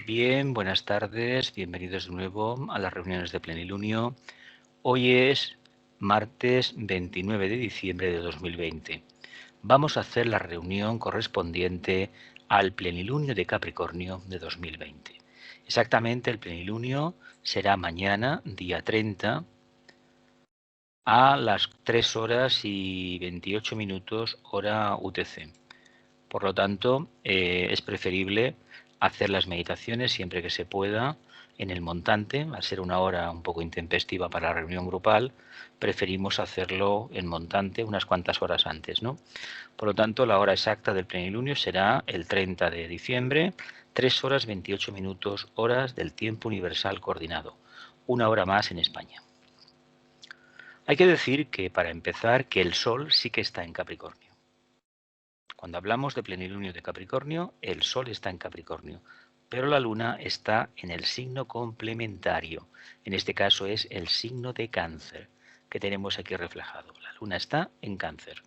Bien, buenas tardes, bienvenidos de nuevo a las reuniones de Plenilunio. Hoy es martes 29 de diciembre de 2020. Vamos a hacer la reunión correspondiente al Plenilunio de Capricornio de 2020. Exactamente, el Plenilunio será mañana, día 30, a las 3 horas y 28 minutos hora UTC. Por lo tanto, es preferible hacer las meditaciones siempre que se pueda en el montante. Al ser una hora un poco intempestiva para la reunión grupal, preferimos hacerlo en montante unas cuantas horas antes, ¿no? Por lo tanto, la hora exacta del plenilunio será el 30 de diciembre, 3 horas 28 minutos horas del tiempo universal coordinado. Una hora más en España. Hay que decir que, para empezar, que el Sol sí que está en Capricornio. Cuando hablamos de plenilunio de Capricornio, el Sol está en Capricornio, pero la Luna está en el signo complementario. En este caso es el signo de Cáncer, que tenemos aquí reflejado. La Luna está en Cáncer.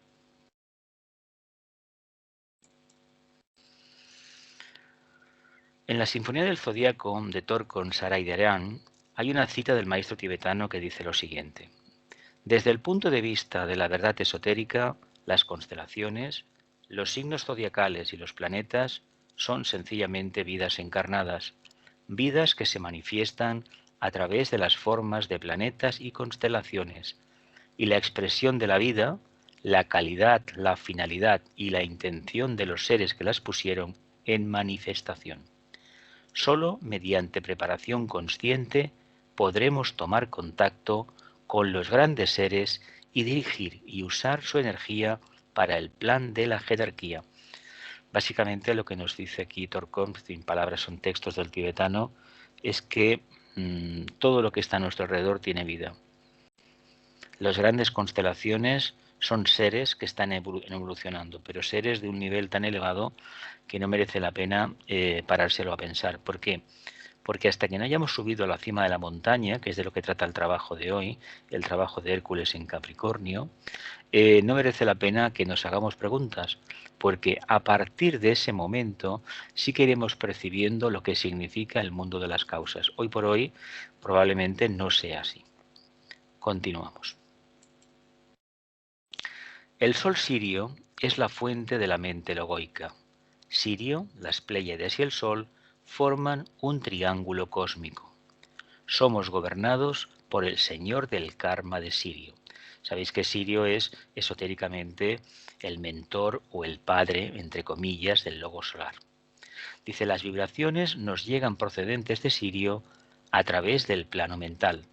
En la Sinfonía del Zodíaco de Torkon Saraideran hay una cita del maestro tibetano que dice lo siguiente: desde el punto de vista de la verdad esotérica, las constelaciones, los signos zodiacales y los planetas son sencillamente vidas encarnadas, vidas que se manifiestan a través de las formas de planetas y constelaciones, y la expresión de la vida, la calidad, la finalidad y la intención de los seres que las pusieron en manifestación. Solo mediante preparación consciente podremos tomar contacto con los grandes seres y dirigir y usar su energía para el plan de la jerarquía. Básicamente lo que nos dice aquí Torkon, sin palabras son textos del tibetano, es que todo lo que está a nuestro alrededor tiene vida. Las grandes constelaciones son seres que están evolucionando, pero seres de un nivel tan elevado que no merece la pena parárselo a pensar. ¿Por qué? Porque hasta que no hayamos subido a la cima de la montaña, que es de lo que trata el trabajo de hoy, el trabajo de Hércules en Capricornio, no merece la pena que nos hagamos preguntas, porque a partir de ese momento sí que iremos percibiendo lo que significa el mundo de las causas. Hoy por hoy probablemente no sea así. Continuamos. El sol sirio es la fuente de la mente logoica. Sirio, las Pléyades y el Sol forman un triángulo cósmico. Somos gobernados por el Señor del Karma de Sirio. Sabéis que Sirio es esotéricamente el mentor o el padre, entre comillas, del logo solar. Dice, las vibraciones nos llegan procedentes de Sirio a través del plano mental.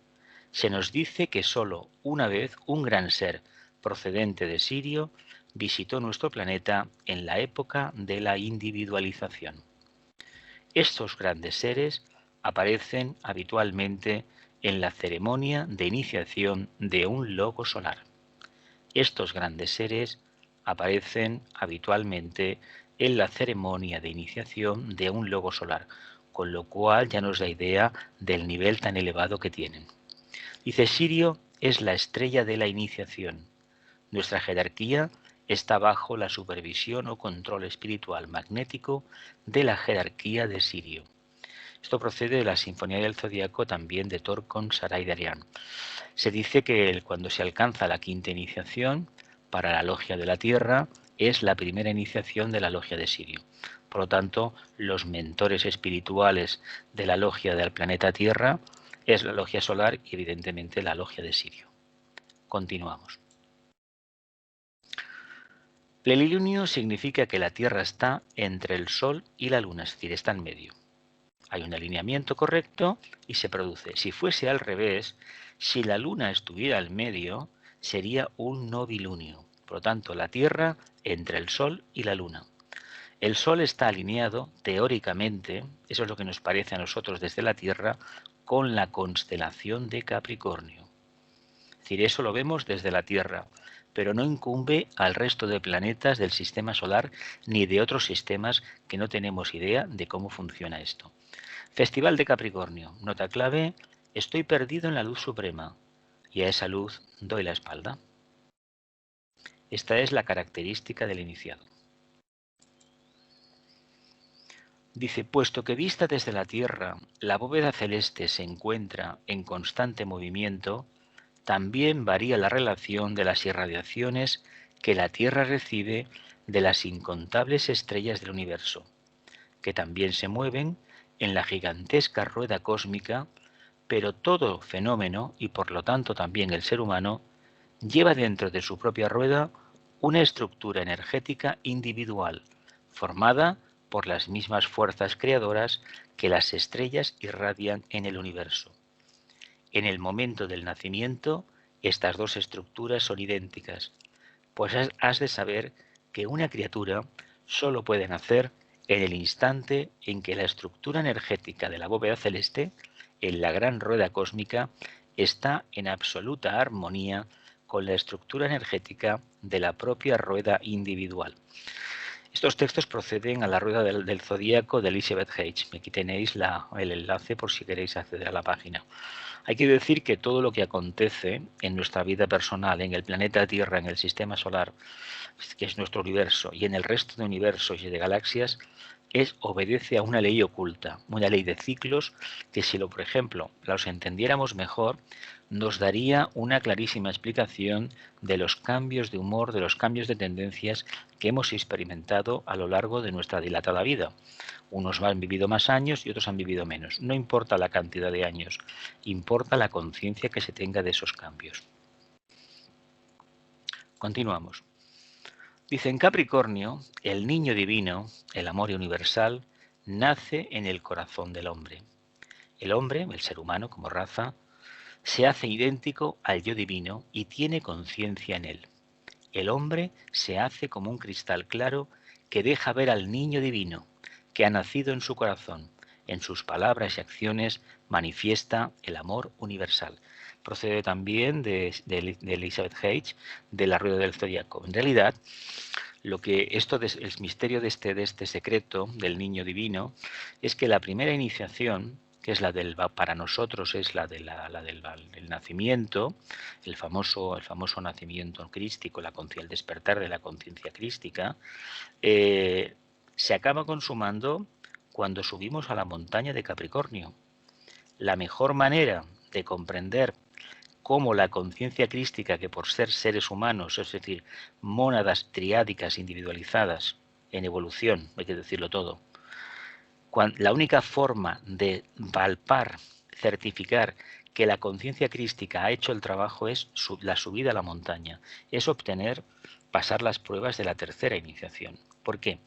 Se nos dice que solo una vez un gran ser procedente de Sirio visitó nuestro planeta en la época de la individualización. Estos grandes seres aparecen habitualmente en la ceremonia de iniciación de un logo solar. Estos grandes seres aparecen habitualmente en la ceremonia de iniciación de un logo solar, con lo cual ya nos da idea del nivel tan elevado que tienen. Dice, Sirio es la estrella de la iniciación. Nuestra jerarquía está bajo la supervisión o control espiritual magnético de la jerarquía de Sirio. Esto procede de la Sinfonía del Zodíaco también de Torkon Saraideran. Se dice que cuando se alcanza la quinta iniciación para la logia de la Tierra es la primera iniciación de la logia de Sirio. Por lo tanto, los mentores espirituales de la logia del planeta Tierra es la logia solar y evidentemente la logia de Sirio. Continuamos. Plenilunio significa que la Tierra está entre el Sol y la Luna, es decir, está en medio. Hay un alineamiento correcto y se produce. Si fuese al revés, si la Luna estuviera al medio, sería un novilunio. Por lo tanto, la Tierra entre el Sol y la Luna. El Sol está alineado, teóricamente, eso es lo que nos parece a nosotros desde la Tierra, con la constelación de Capricornio. Es decir, eso lo vemos desde la Tierra, pero no incumbe al resto de planetas del sistema solar ni de otros sistemas que no tenemos idea de cómo funciona esto. Festival de Capricornio. Nota clave, estoy perdido en la luz suprema y a esa luz doy la espalda. Esta es la característica del iniciado. Dice, puesto que vista desde la Tierra, la bóveda celeste se encuentra en constante movimiento, también varía la relación de las irradiaciones que la Tierra recibe de las incontables estrellas del universo, que también se mueven en la gigantesca rueda cósmica, pero todo fenómeno, y por lo tanto también el ser humano, lleva dentro de su propia rueda una estructura energética individual, formada por las mismas fuerzas creadoras que las estrellas irradian en el universo. En el momento del nacimiento, estas dos estructuras son idénticas, pues has de saber que una criatura solo puede nacer en el instante en que la estructura energética de la bóveda celeste, en la gran rueda cósmica, está en absoluta armonía con la estructura energética de la propia rueda individual. Estos textos proceden a la rueda del zodíaco de Elizabeth H. Aquí tenéis el enlace por si queréis acceder a la página. Hay que decir que todo lo que acontece en nuestra vida personal, en el planeta Tierra, en el sistema solar, que es nuestro universo, y en el resto de universos y de galaxias, obedece a una ley oculta, una ley de ciclos que si por ejemplo, los entendiéramos mejor, nos daría una clarísima explicación de los cambios de humor, de los cambios de tendencias que hemos experimentado a lo largo de nuestra dilatada vida. Unos han vivido más años y otros han vivido menos. No importa la cantidad de años, importa la conciencia que se tenga de esos cambios. Continuamos. Dice, en Capricornio, el niño divino, el amor universal, nace en el corazón del hombre. El hombre, el ser humano como raza, se hace idéntico al yo divino y tiene conciencia en él. El hombre se hace como un cristal claro que deja ver al niño divino, que ha nacido en su corazón. En sus palabras y acciones manifiesta el amor universal. Procede también de Elizabeth H., de la rueda del zodiaco. En realidad, el misterio de este secreto del niño divino es que la primera iniciación, que es para nosotros es la del nacimiento, el famoso nacimiento crístico, el despertar de la conciencia crística, se acaba consumando cuando subimos a la montaña de Capricornio. La mejor manera de comprender cómo la conciencia crística, que por ser seres humanos, es decir, mónadas triádicas individualizadas en evolución, hay que decirlo todo, la única forma de palpar, certificar que la conciencia crística ha hecho el trabajo es la subida a la montaña, es pasar las pruebas de la tercera iniciación. ¿Por qué?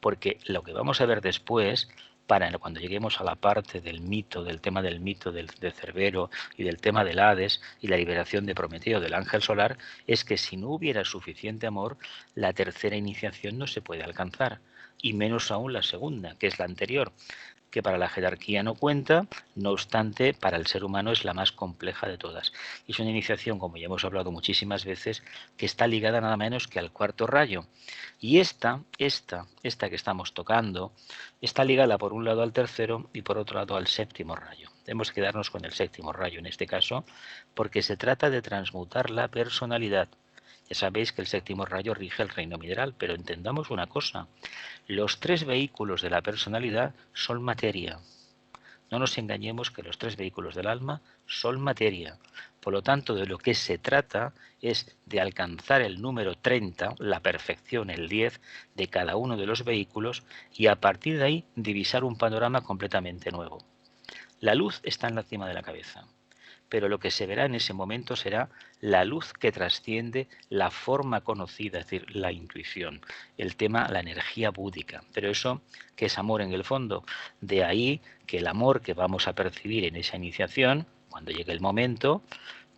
Porque lo que vamos a ver después, cuando lleguemos a la parte del mito, del tema del mito de Cerbero y del tema del Hades y la liberación de Prometeo del ángel solar, es que si no hubiera suficiente amor, la tercera iniciación no se puede alcanzar, y menos aún la segunda, que es la anterior, que para la jerarquía no cuenta, no obstante, para el ser humano es la más compleja de todas. Y es una iniciación, como ya hemos hablado muchísimas veces, que está ligada nada menos que al cuarto rayo. Y esta que estamos tocando, está ligada por un lado al tercero y por otro lado al séptimo rayo. Tenemos que quedarnos con el séptimo rayo en este caso, porque se trata de transmutar la personalidad. Ya sabéis que el séptimo rayo rige el reino mineral, pero entendamos una cosa. Los tres vehículos de la personalidad son materia. No nos engañemos que los tres vehículos del alma son materia. Por lo tanto, de lo que se trata es de alcanzar el número 30, la perfección, el 10, de cada uno de los vehículos y a partir de ahí divisar un panorama completamente nuevo. La luz está en la cima de la cabeza, pero lo que se verá en ese momento será la luz que trasciende la forma conocida, es decir, la intuición, el tema, la energía búdica. Pero eso, que es amor en el fondo, de ahí que el amor que vamos a percibir en esa iniciación, cuando llegue el momento,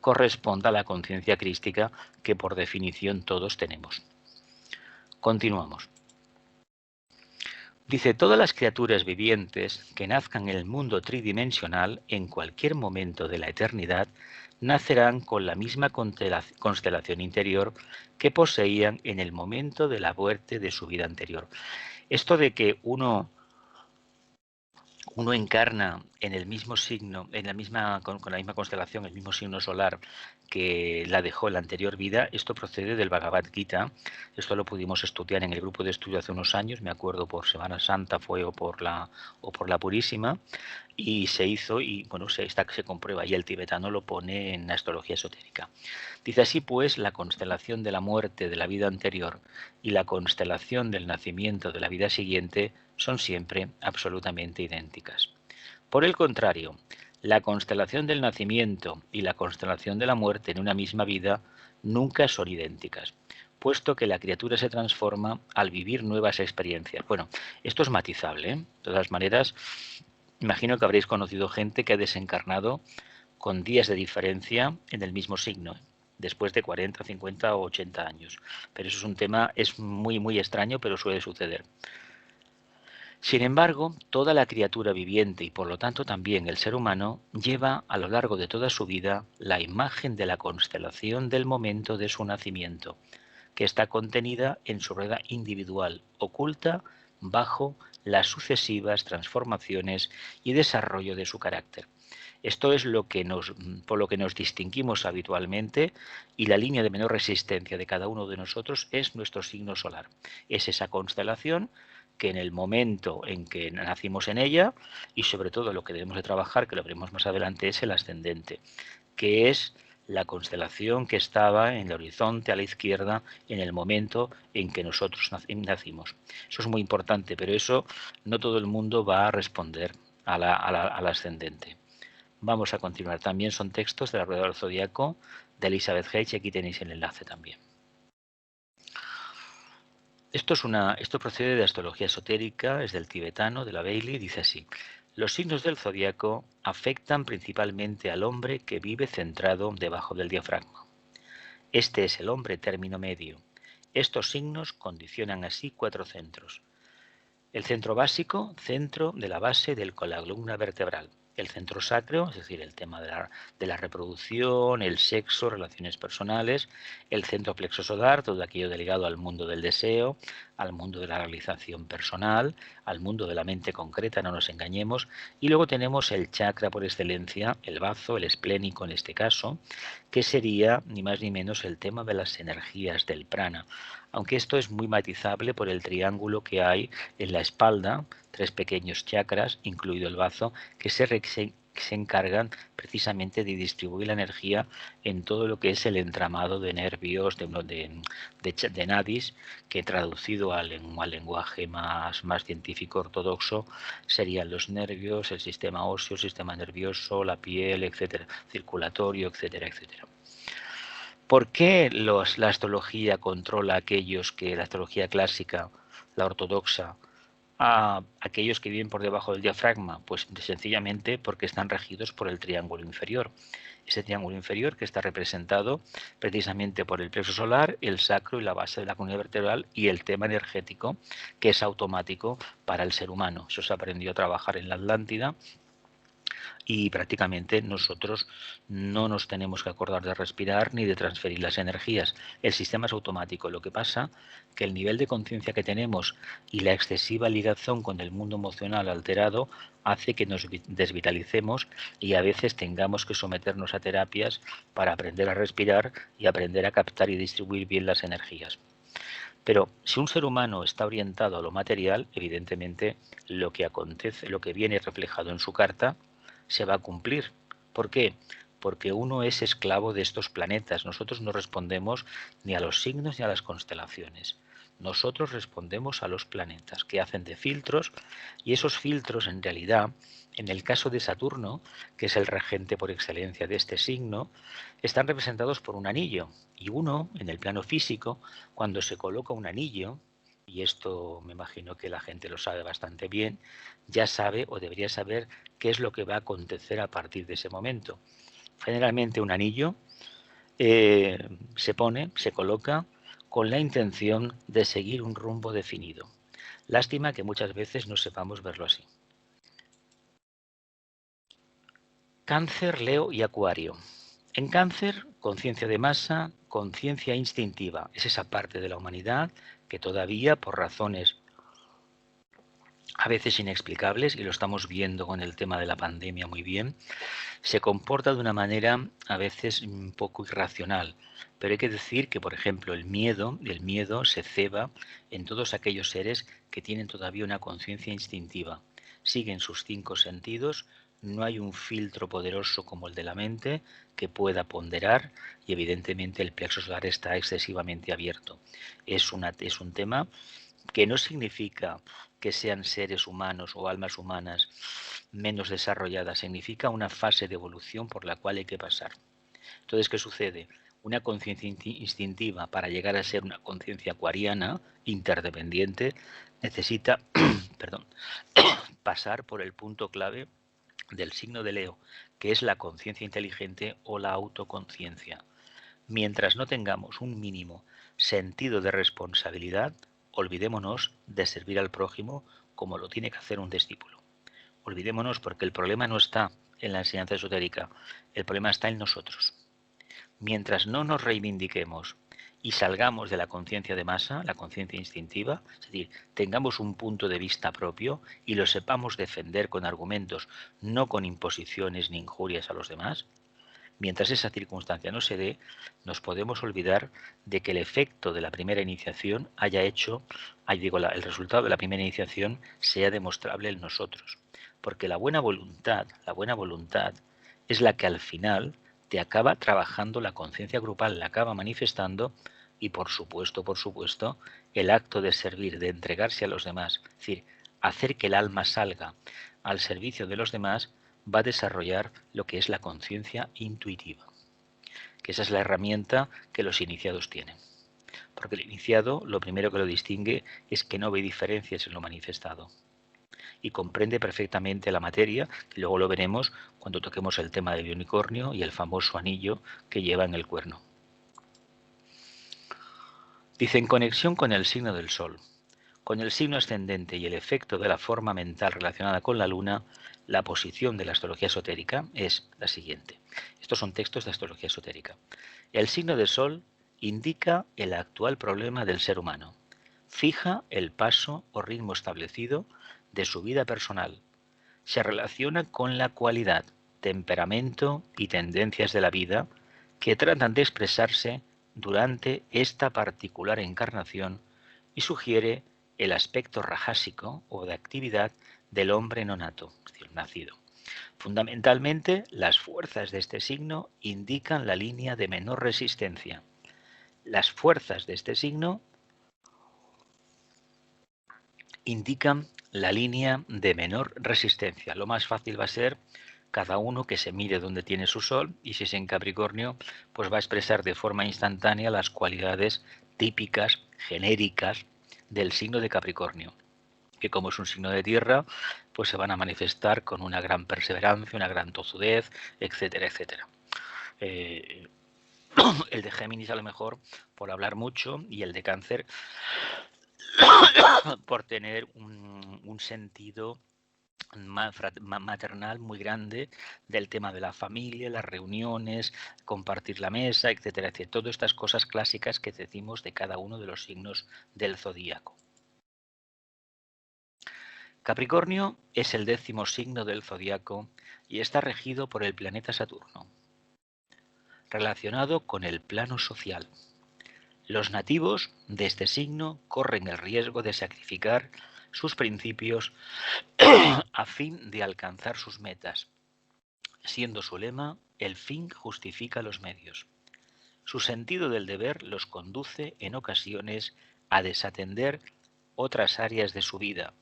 corresponda a la conciencia crística que por definición todos tenemos. Continuamos. Dice, todas las criaturas vivientes que nazcan en el mundo tridimensional en cualquier momento de la eternidad nacerán con la misma constelación interior que poseían en el momento de la muerte de su vida anterior. Esto de que uno uno encarna en el mismo signo, en la misma, con la misma constelación, el mismo signo solar que la dejó en la anterior vida. Esto procede del Bhagavad Gita. Esto lo pudimos estudiar en el grupo de estudio hace unos años, me acuerdo por Semana Santa fue o por la Purísima, y se hizo, y bueno, se comprueba, y el tibetano lo pone en astrología esotérica. Dice así pues, la constelación de la muerte de la vida anterior y la constelación del nacimiento de la vida siguiente son siempre absolutamente idénticas. Por el contrario, la constelación del nacimiento y la constelación de la muerte en una misma vida nunca son idénticas, puesto que la criatura se transforma al vivir nuevas experiencias. Bueno, esto es matizable, ¿eh? De todas maneras, imagino que habréis conocido gente que ha desencarnado con días de diferencia en el mismo signo, después de 40, 50 o 80 años. Pero eso es un tema, es muy extraño, pero suele suceder. Sin embargo, toda la criatura viviente y por lo tanto también el ser humano lleva a lo largo de toda su vida la imagen de la constelación del momento de su nacimiento, que está contenida en su rueda individual, oculta bajo las sucesivas transformaciones y desarrollo de su carácter. Esto es por lo que nos distinguimos habitualmente, y la línea de menor resistencia de cada uno de nosotros es nuestro signo solar. Es esa constelación que en el momento en que nacimos en ella, y sobre todo lo que debemos de trabajar, que lo veremos más adelante, es el ascendente, que es la constelación que estaba en el horizonte a la izquierda en el momento en que nosotros nacimos. Eso es muy importante, pero eso no todo el mundo va a responder al ascendente. Vamos a continuar. También son textos de la Rueda del Zodíaco de Elizabeth Hayes, y aquí tenéis el enlace también. Esto procede de astrología esotérica, es del tibetano, de la Bailey, dice así: los signos del zodiaco afectan principalmente al hombre que vive centrado debajo del diafragma. Este es el hombre término medio. Estos signos condicionan así 4 centros. El centro básico, centro de la base de la columna vertebral. El centro sacro, es decir, el tema de la reproducción, el sexo, relaciones personales. El centro plexo solar, todo aquello ligado al mundo del deseo, al mundo de la realización personal, al mundo de la mente concreta, no nos engañemos. Y luego tenemos el chakra por excelencia, el bazo, el esplénico en este caso, que sería ni más ni menos el tema de las energías del prana. Aunque esto es muy matizable por el triángulo que hay en la espalda, 3 pequeños chakras, incluido el bazo, que se encargan precisamente de distribuir la energía en todo lo que es el entramado de nervios, de nadis, que traducido al lenguaje más científico ortodoxo serían los nervios, el sistema óseo, el sistema nervioso, la piel, etcétera, circulatorio, etcétera, etcétera. ¿Por qué la astrología controla a aquellos que la astrología clásica, la ortodoxa, a aquellos que viven por debajo del diafragma? Pues sencillamente porque están regidos por el triángulo inferior. Ese triángulo inferior que está representado precisamente por el plexo solar, el sacro y la base de la columna vertebral, y el tema energético, que es automático para el ser humano. Eso se aprendió a trabajar en la Atlántida, y prácticamente nosotros no nos tenemos que acordar de respirar ni de transferir las energías. El sistema es automático. Lo que pasa que el nivel de conciencia que tenemos y la excesiva ligación con el mundo emocional alterado hace que nos desvitalicemos y a veces tengamos que someternos a terapias para aprender a respirar y aprender a captar y distribuir bien las energías. Pero si un ser humano está orientado a lo material, evidentemente lo que acontece, lo que viene reflejado en su carta, se va a cumplir. ¿Por qué? Porque uno es esclavo de estos planetas. Nosotros no respondemos ni a los signos ni a las constelaciones. Nosotros respondemos a los planetas, que hacen de filtros, y esos filtros en realidad, en el caso de Saturno, que es el regente por excelencia de este signo, están representados por un anillo. Y uno, en el plano físico, cuando se coloca un anillo, y esto me imagino que la gente lo sabe bastante bien, ya sabe o debería saber qué es lo que va a acontecer a partir de ese momento. Generalmente un anillo se coloca con la intención de seguir un rumbo definido. Lástima que muchas veces no sepamos verlo así. Cáncer, Leo y Acuario. En Cáncer, conciencia de masa, conciencia instintiva. Es esa parte de la humanidad que todavía, por razones a veces inexplicables, y lo estamos viendo con el tema de la pandemia muy bien, se comporta de una manera a veces un poco irracional. Pero hay que decir que, por ejemplo, el miedo se ceba en todos aquellos seres que tienen todavía una conciencia instintiva. Siguen sus 5 sentidos, no hay un filtro poderoso como el de la mente que pueda ponderar y evidentemente el plexo solar está excesivamente abierto. Es un tema que no significa que sean seres humanos o almas humanas menos desarrolladas, significa una fase de evolución por la cual hay que pasar. Entonces, ¿qué sucede? Una conciencia instintiva para llegar a ser una conciencia acuariana, interdependiente, necesita perdón, pasar por el punto clave del signo de Leo, que es la conciencia inteligente o la autoconciencia. Mientras no tengamos un mínimo sentido de responsabilidad, olvidémonos de servir al prójimo como lo tiene que hacer un discípulo. Olvidémonos porque el problema no está en la enseñanza esotérica, el problema está en nosotros. Mientras no nos reivindiquemos y salgamos de la conciencia de masa, la conciencia instintiva, es decir, tengamos un punto de vista propio y lo sepamos defender con argumentos, no con imposiciones ni injurias a los demás, mientras esa circunstancia no se dé, nos podemos olvidar de que el efecto de la primera iniciación haya hecho, el resultado de la primera iniciación sea demostrable en nosotros. Porque la buena voluntad es la que al final te acaba trabajando la conciencia grupal, la acaba manifestando y por supuesto, el acto de servir, de entregarse a los demás, es decir, hacer que el alma salga al servicio de los demás, va a desarrollar lo que es la conciencia intuitiva, que esa es la herramienta que los iniciados tienen. Porque el iniciado lo primero que lo distingue es que no ve diferencias en lo manifestado y comprende perfectamente la materia, que luego lo veremos cuando toquemos el tema del unicornio y el famoso anillo que lleva en el cuerno. Dice, en conexión con el signo del Sol, con el signo ascendente y el efecto de la forma mental relacionada con la Luna, la posición de la astrología esotérica es la siguiente. Estos son textos de astrología esotérica. El signo de Sol indica el actual problema del ser humano. Fija el paso o ritmo establecido de su vida personal. Se relaciona con la cualidad, temperamento y tendencias de la vida que tratan de expresarse durante esta particular encarnación y sugiere el aspecto rajásico o de actividad del hombre no nato, es decir, nacido. Fundamentalmente, las fuerzas de este signo indican la línea de menor resistencia. Las fuerzas de este signo indican la línea de menor resistencia. Lo más fácil va a ser cada uno que se mire dónde tiene su sol, y si es en Capricornio, pues va a expresar de forma instantánea las cualidades típicas, genéricas del signo de Capricornio, que como es un signo de tierra, pues se van a manifestar con una gran perseverancia, una gran tozudez, etcétera, etcétera. El de Géminis a lo mejor por hablar mucho, y el de Cáncer por tener un sentido maternal muy grande del tema de la familia, las reuniones, compartir la mesa, etcétera, etcétera. Todas estas cosas clásicas que decimos de cada uno de los signos del zodíaco. Capricornio es el 10º signo del zodíaco y está regido por el planeta Saturno, relacionado con el plano social. Los nativos de este signo corren el riesgo de sacrificar sus principios a fin de alcanzar sus metas, siendo su lema, el fin justifica los medios. Su sentido del deber los conduce en ocasiones a desatender otras áreas de su vida,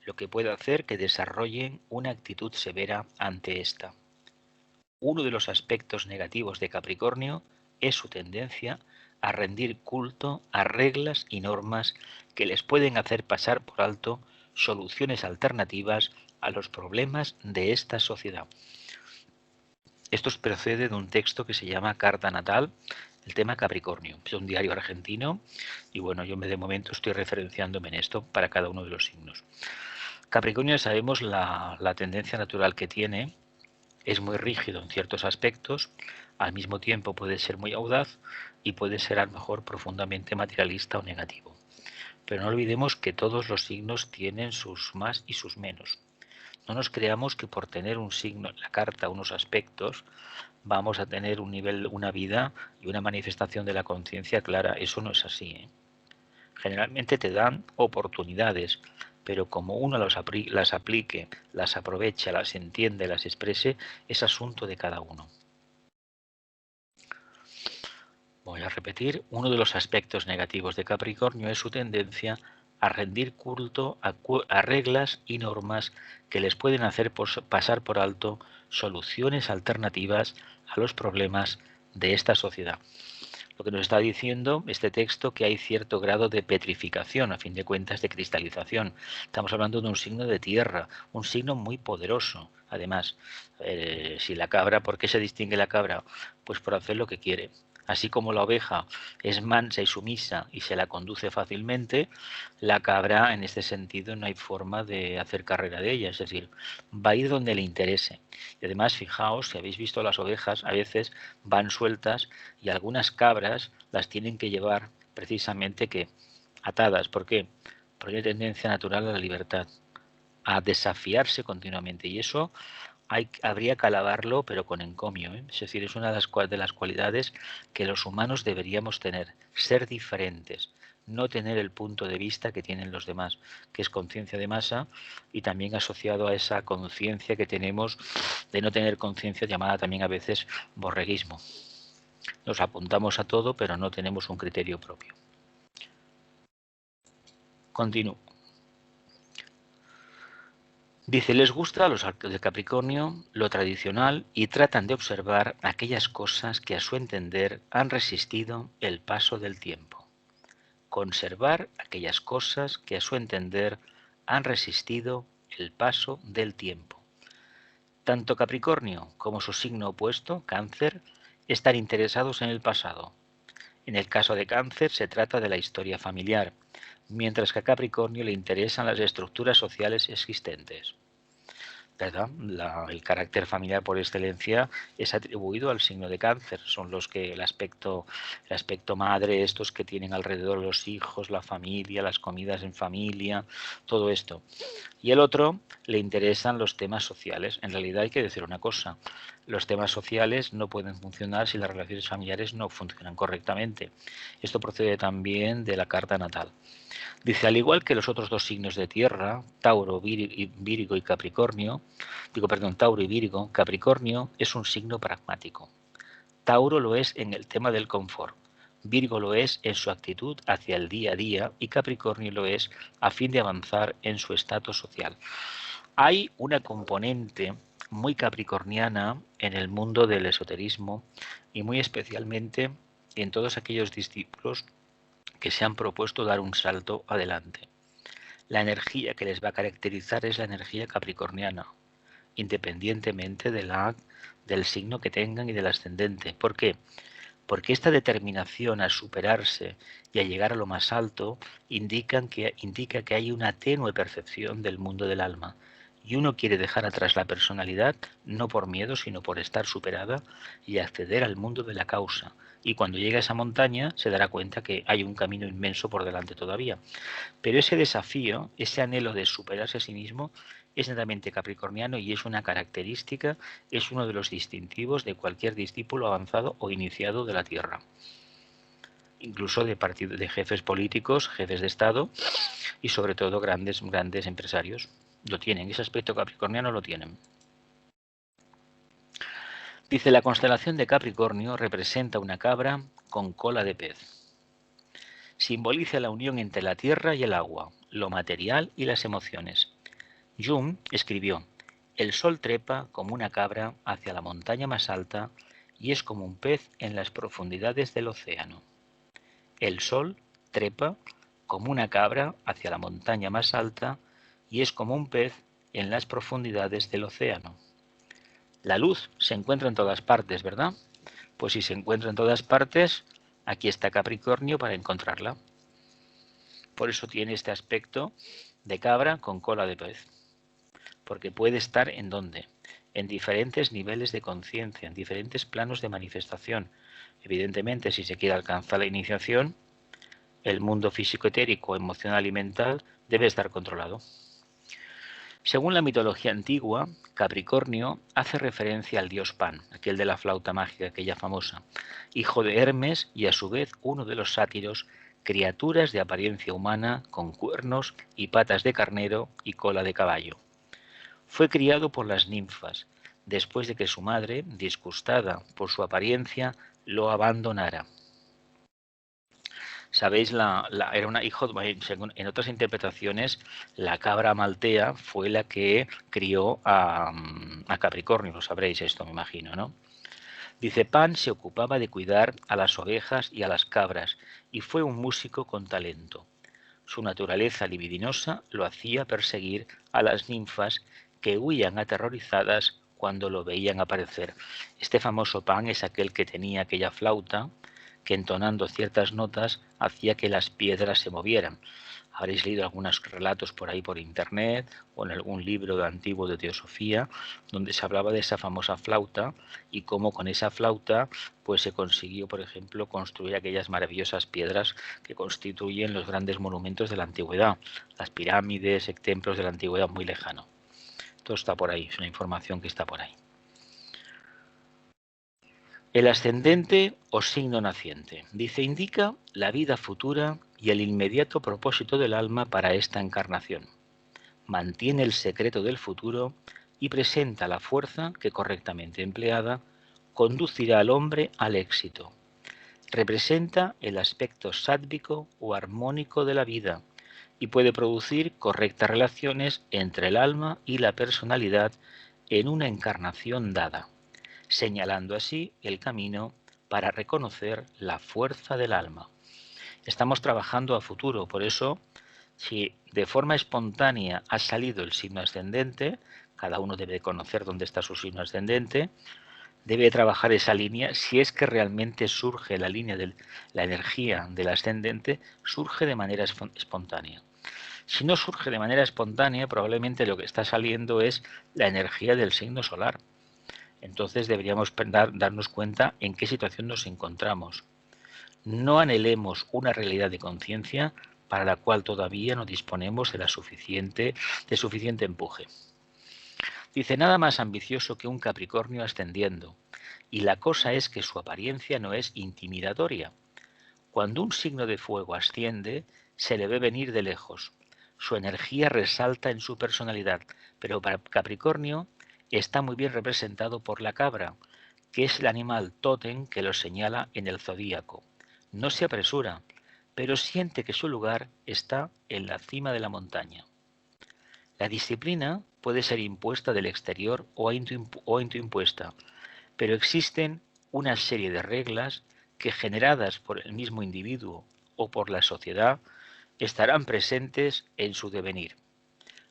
lo que puede hacer que desarrollen una actitud severa ante esta. Uno de los aspectos negativos de Capricornio es su tendencia a rendir culto a reglas y normas que les pueden hacer pasar por alto soluciones alternativas a los problemas de esta sociedad. Esto procede de un texto que se llama Carta Natal, el tema Capricornio. Es un diario argentino y bueno, yo de momento estoy referenciándome en esto para cada uno de los signos. Capricornio, sabemos la tendencia natural que tiene, es muy rígido en ciertos aspectos, al mismo tiempo puede ser muy audaz y puede ser a lo mejor profundamente materialista o negativo. Pero no olvidemos que todos los signos tienen sus más y sus menos. No nos creamos que por tener un signo en la carta, unos aspectos, vamos a tener un nivel, una vida y una manifestación de la conciencia clara. Eso no es así, ¿eh? Generalmente te dan oportunidades, pero como uno las aplique, las aprovecha, las entiende, las exprese, es asunto de cada uno. Voy a repetir, uno de los aspectos negativos de Capricornio es su tendencia a rendir culto a reglas y normas que les pueden hacer pasar por alto soluciones alternativas a los problemas de esta sociedad. Lo que nos está diciendo este texto que hay cierto grado de petrificación, a fin de cuentas de cristalización. Estamos hablando de un signo de tierra, un signo muy poderoso. Además, si la cabra, ¿por qué se distingue la cabra? Pues por hacer lo que quiere. Así como la oveja es mansa y sumisa y se la conduce fácilmente, la cabra en este sentido no hay forma de hacer carrera de ella, es decir, va a ir donde le interese. Y además, fijaos, si habéis visto las ovejas, a veces van sueltas y algunas cabras las tienen que llevar precisamente que atadas. ¿Por qué? Porque hay tendencia natural a la libertad, a desafiarse continuamente y eso habría que alabarlo, pero con encomio, ¿eh? Es decir, es una de las cualidades que los humanos deberíamos tener, ser diferentes, no tener el punto de vista que tienen los demás, que es conciencia de masa y también asociado a esa conciencia que tenemos de no tener conciencia, llamada también a veces borreguismo. Nos apuntamos a todo, pero no tenemos un criterio propio. Continúo. Dice, les gusta a los de Capricornio lo tradicional y tratan de observar aquellas cosas que a su entender han resistido el paso del tiempo. Conservar aquellas cosas que a su entender han resistido el paso del tiempo. Tanto Capricornio como su signo opuesto, Cáncer, están interesados en el pasado. En el caso de Cáncer se trata de la historia familiar, mientras que a Capricornio le interesan las estructuras sociales existentes. ¿Verdad? El carácter familiar por excelencia es atribuido al signo de Cáncer. Son los que el aspecto madre, estos que tienen alrededor los hijos, la familia, las comidas en familia, todo esto. Y el otro le interesan los temas sociales. En realidad hay que decir una cosa, los temas sociales no pueden funcionar si las relaciones familiares no funcionan correctamente. Esto procede también de la carta natal. Dice, al igual que los otros dos signos de tierra, Tauro, Virgo y Capricornio, Tauro y Virgo, Capricornio es un signo pragmático. Tauro lo es en el tema del confort, Virgo lo es en su actitud hacia el día a día y Capricornio lo es a fin de avanzar en su estatus social. Hay una componente muy capricorniana en el mundo del esoterismo y muy especialmente en todos aquellos discípulos que se han propuesto dar un salto adelante. La energía que les va a caracterizar es la energía capricorniana, independientemente del signo que tengan y del ascendente. ¿Por qué? Porque esta determinación a superarse y a llegar a lo más alto indica que hay una tenue percepción del mundo del alma. Y uno quiere dejar atrás la personalidad, no por miedo, sino por estar superada y acceder al mundo de la causa. Y cuando llegue a esa montaña se dará cuenta que hay un camino inmenso por delante todavía. Pero ese desafío, ese anhelo de superarse a sí mismo, es netamente capricorniano y es una característica, es uno de los distintivos de cualquier discípulo avanzado o iniciado de la Tierra. Incluso de jefes políticos, jefes de Estado y sobre todo grandes empresarios. Lo tienen, ese aspecto capricorniano lo tienen. Dice, la constelación de Capricornio representa una cabra con cola de pez. Simboliza la unión entre la tierra y el agua, lo material y las emociones. Jung escribió, el sol trepa como una cabra hacia la montaña más alta y es como un pez en las profundidades del océano. El sol trepa como una cabra hacia la montaña más alta y es como un pez en las profundidades del océano. La luz se encuentra en todas partes, ¿verdad? Pues si se encuentra en todas partes, aquí está Capricornio para encontrarla. Por eso tiene este aspecto de cabra con cola de pez. Porque puede estar en dónde, en diferentes niveles de conciencia, en diferentes planos de manifestación. Evidentemente, si se quiere alcanzar la iniciación, el mundo físico, etérico, emocional y mental debe estar controlado. Según la mitología antigua, Capricornio hace referencia al dios Pan, aquel de la flauta mágica, aquella famosa, hijo de Hermes y a su vez uno de los sátiros, criaturas de apariencia humana con cuernos y patas de carnero y cola de caballo. Fue criado por las ninfas, después de que su madre, disgustada por su apariencia, lo abandonara. Sabéis, era una hijo, en otras interpretaciones, la cabra maltea fue la que crió a Capricornio, lo sabréis esto, me imagino, ¿no? Dice, Pan se ocupaba de cuidar a las ovejas y a las cabras, y fue un músico con talento. Su naturaleza libidinosa lo hacía perseguir a las ninfas que huían aterrorizadas cuando lo veían aparecer. Este famoso Pan es aquel que tenía aquella flauta que entonando ciertas notas hacía que las piedras se movieran. Habréis leído algunos relatos por ahí por internet o en algún libro antiguo de teosofía donde se hablaba de esa famosa flauta y cómo con esa flauta pues se consiguió, por ejemplo, construir aquellas maravillosas piedras que constituyen los grandes monumentos de la antigüedad, las pirámides, templos de la antigüedad muy lejano. Todo está por ahí, es una información que está por ahí. El ascendente o signo naciente. Dice, indica la vida futura y el inmediato propósito del alma para esta encarnación. Mantiene el secreto del futuro y presenta la fuerza que correctamente empleada conducirá al hombre al éxito. Representa el aspecto sádvico o armónico de la vida y puede producir correctas relaciones entre el alma y la personalidad en una encarnación dada, señalando así el camino para reconocer la fuerza del alma. Estamos trabajando a futuro, por eso, si de forma espontánea ha salido el signo ascendente, cada uno debe conocer dónde está su signo ascendente, debe trabajar esa línea. Si es que realmente surge la línea de la energía del ascendente, surge de manera espontánea. Si no surge de manera espontánea, probablemente lo que está saliendo es la energía del signo solar. Entonces deberíamos darnos cuenta en qué situación nos encontramos. No anhelemos una realidad de conciencia para la cual todavía no disponemos de suficiente empuje. Dice, nada más ambicioso que un Capricornio ascendiendo, y la cosa es que su apariencia no es intimidatoria. Cuando un signo de fuego asciende, se le ve venir de lejos. Su energía resalta en su personalidad, pero para Capricornio está muy bien representado por la cabra, que es el animal tótem que lo señala en el zodíaco. No se apresura, pero siente que su lugar está en la cima de la montaña. La disciplina puede ser impuesta del exterior o autoimpuesta, pero existen una serie de reglas que, generadas por el mismo individuo o por la sociedad, estarán presentes en su devenir,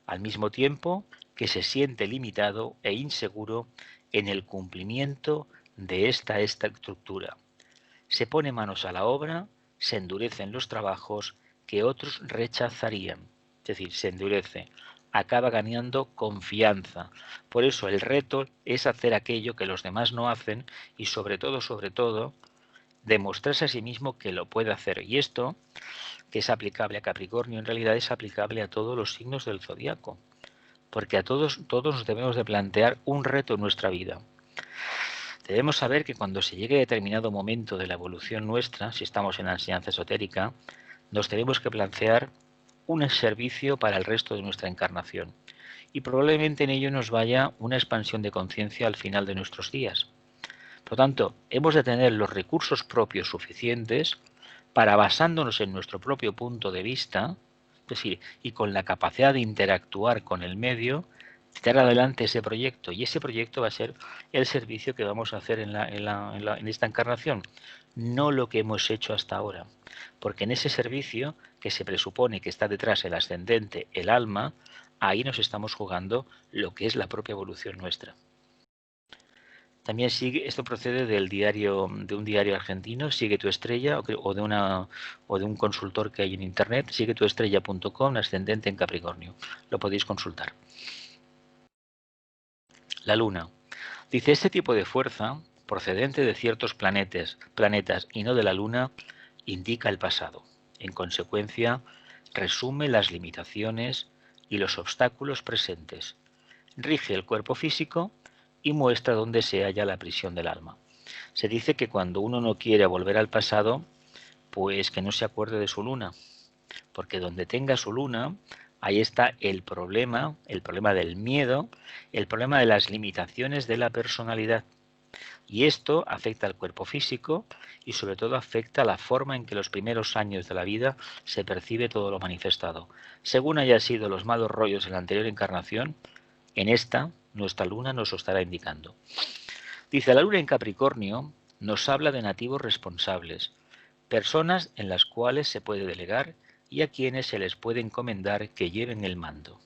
al mismo tiempo que se siente limitado e inseguro en el cumplimiento de esta estructura. Se pone manos a la obra, se endurecen los trabajos que otros rechazarían, es decir, se endurece, acaba ganando confianza. Por eso el reto es hacer aquello que los demás no hacen y sobre todo, demostrarse a sí mismo que lo puede hacer. Y esto, que es aplicable a Capricornio, en realidad es aplicable a todos los signos del zodiaco, porque a todos nos debemos de plantear un reto en nuestra vida. Debemos saber que cuando se llegue a determinado momento de la evolución nuestra, si estamos en la enseñanza esotérica, nos tenemos que plantear un servicio para el resto de nuestra encarnación. Y probablemente en ello nos vaya una expansión de conciencia al final de nuestros días. Por lo tanto, hemos de tener los recursos propios suficientes para, basándonos en nuestro propio punto de vista, es decir, y con la capacidad de interactuar con el medio, tirar adelante ese proyecto. Y ese proyecto va a ser el servicio que vamos a hacer en esta encarnación, no lo que hemos hecho hasta ahora. Porque en ese servicio, que se presupone que está detrás el ascendente, el alma, ahí nos estamos jugando lo que es la propia evolución nuestra. También sigue, esto procede de un diario argentino, Sigue tu estrella, o de un consultor que hay en internet, siguetuestrella.com, ascendente en Capricornio. Lo podéis consultar. La Luna. Dice, este tipo de fuerza, procedente de ciertos planetas y no de la Luna, indica el pasado. En consecuencia, resume las limitaciones y los obstáculos presentes, rige el cuerpo físico y muestra dónde se halla la prisión del alma. Se dice que cuando uno no quiere volver al pasado, pues que no se acuerde de su luna, porque donde tenga su luna, ahí está el problema del miedo, el problema de las limitaciones de la personalidad. Y esto afecta al cuerpo físico y sobre todo afecta a la forma en que los primeros años de la vida se percibe todo lo manifestado. Según haya sido los malos rollos en la anterior encarnación, en esta nuestra luna nos lo estará indicando. Dice, la luna en Capricornio nos habla de nativos responsables, personas en las cuales se puede delegar y a quienes se les puede encomendar que lleven el mando.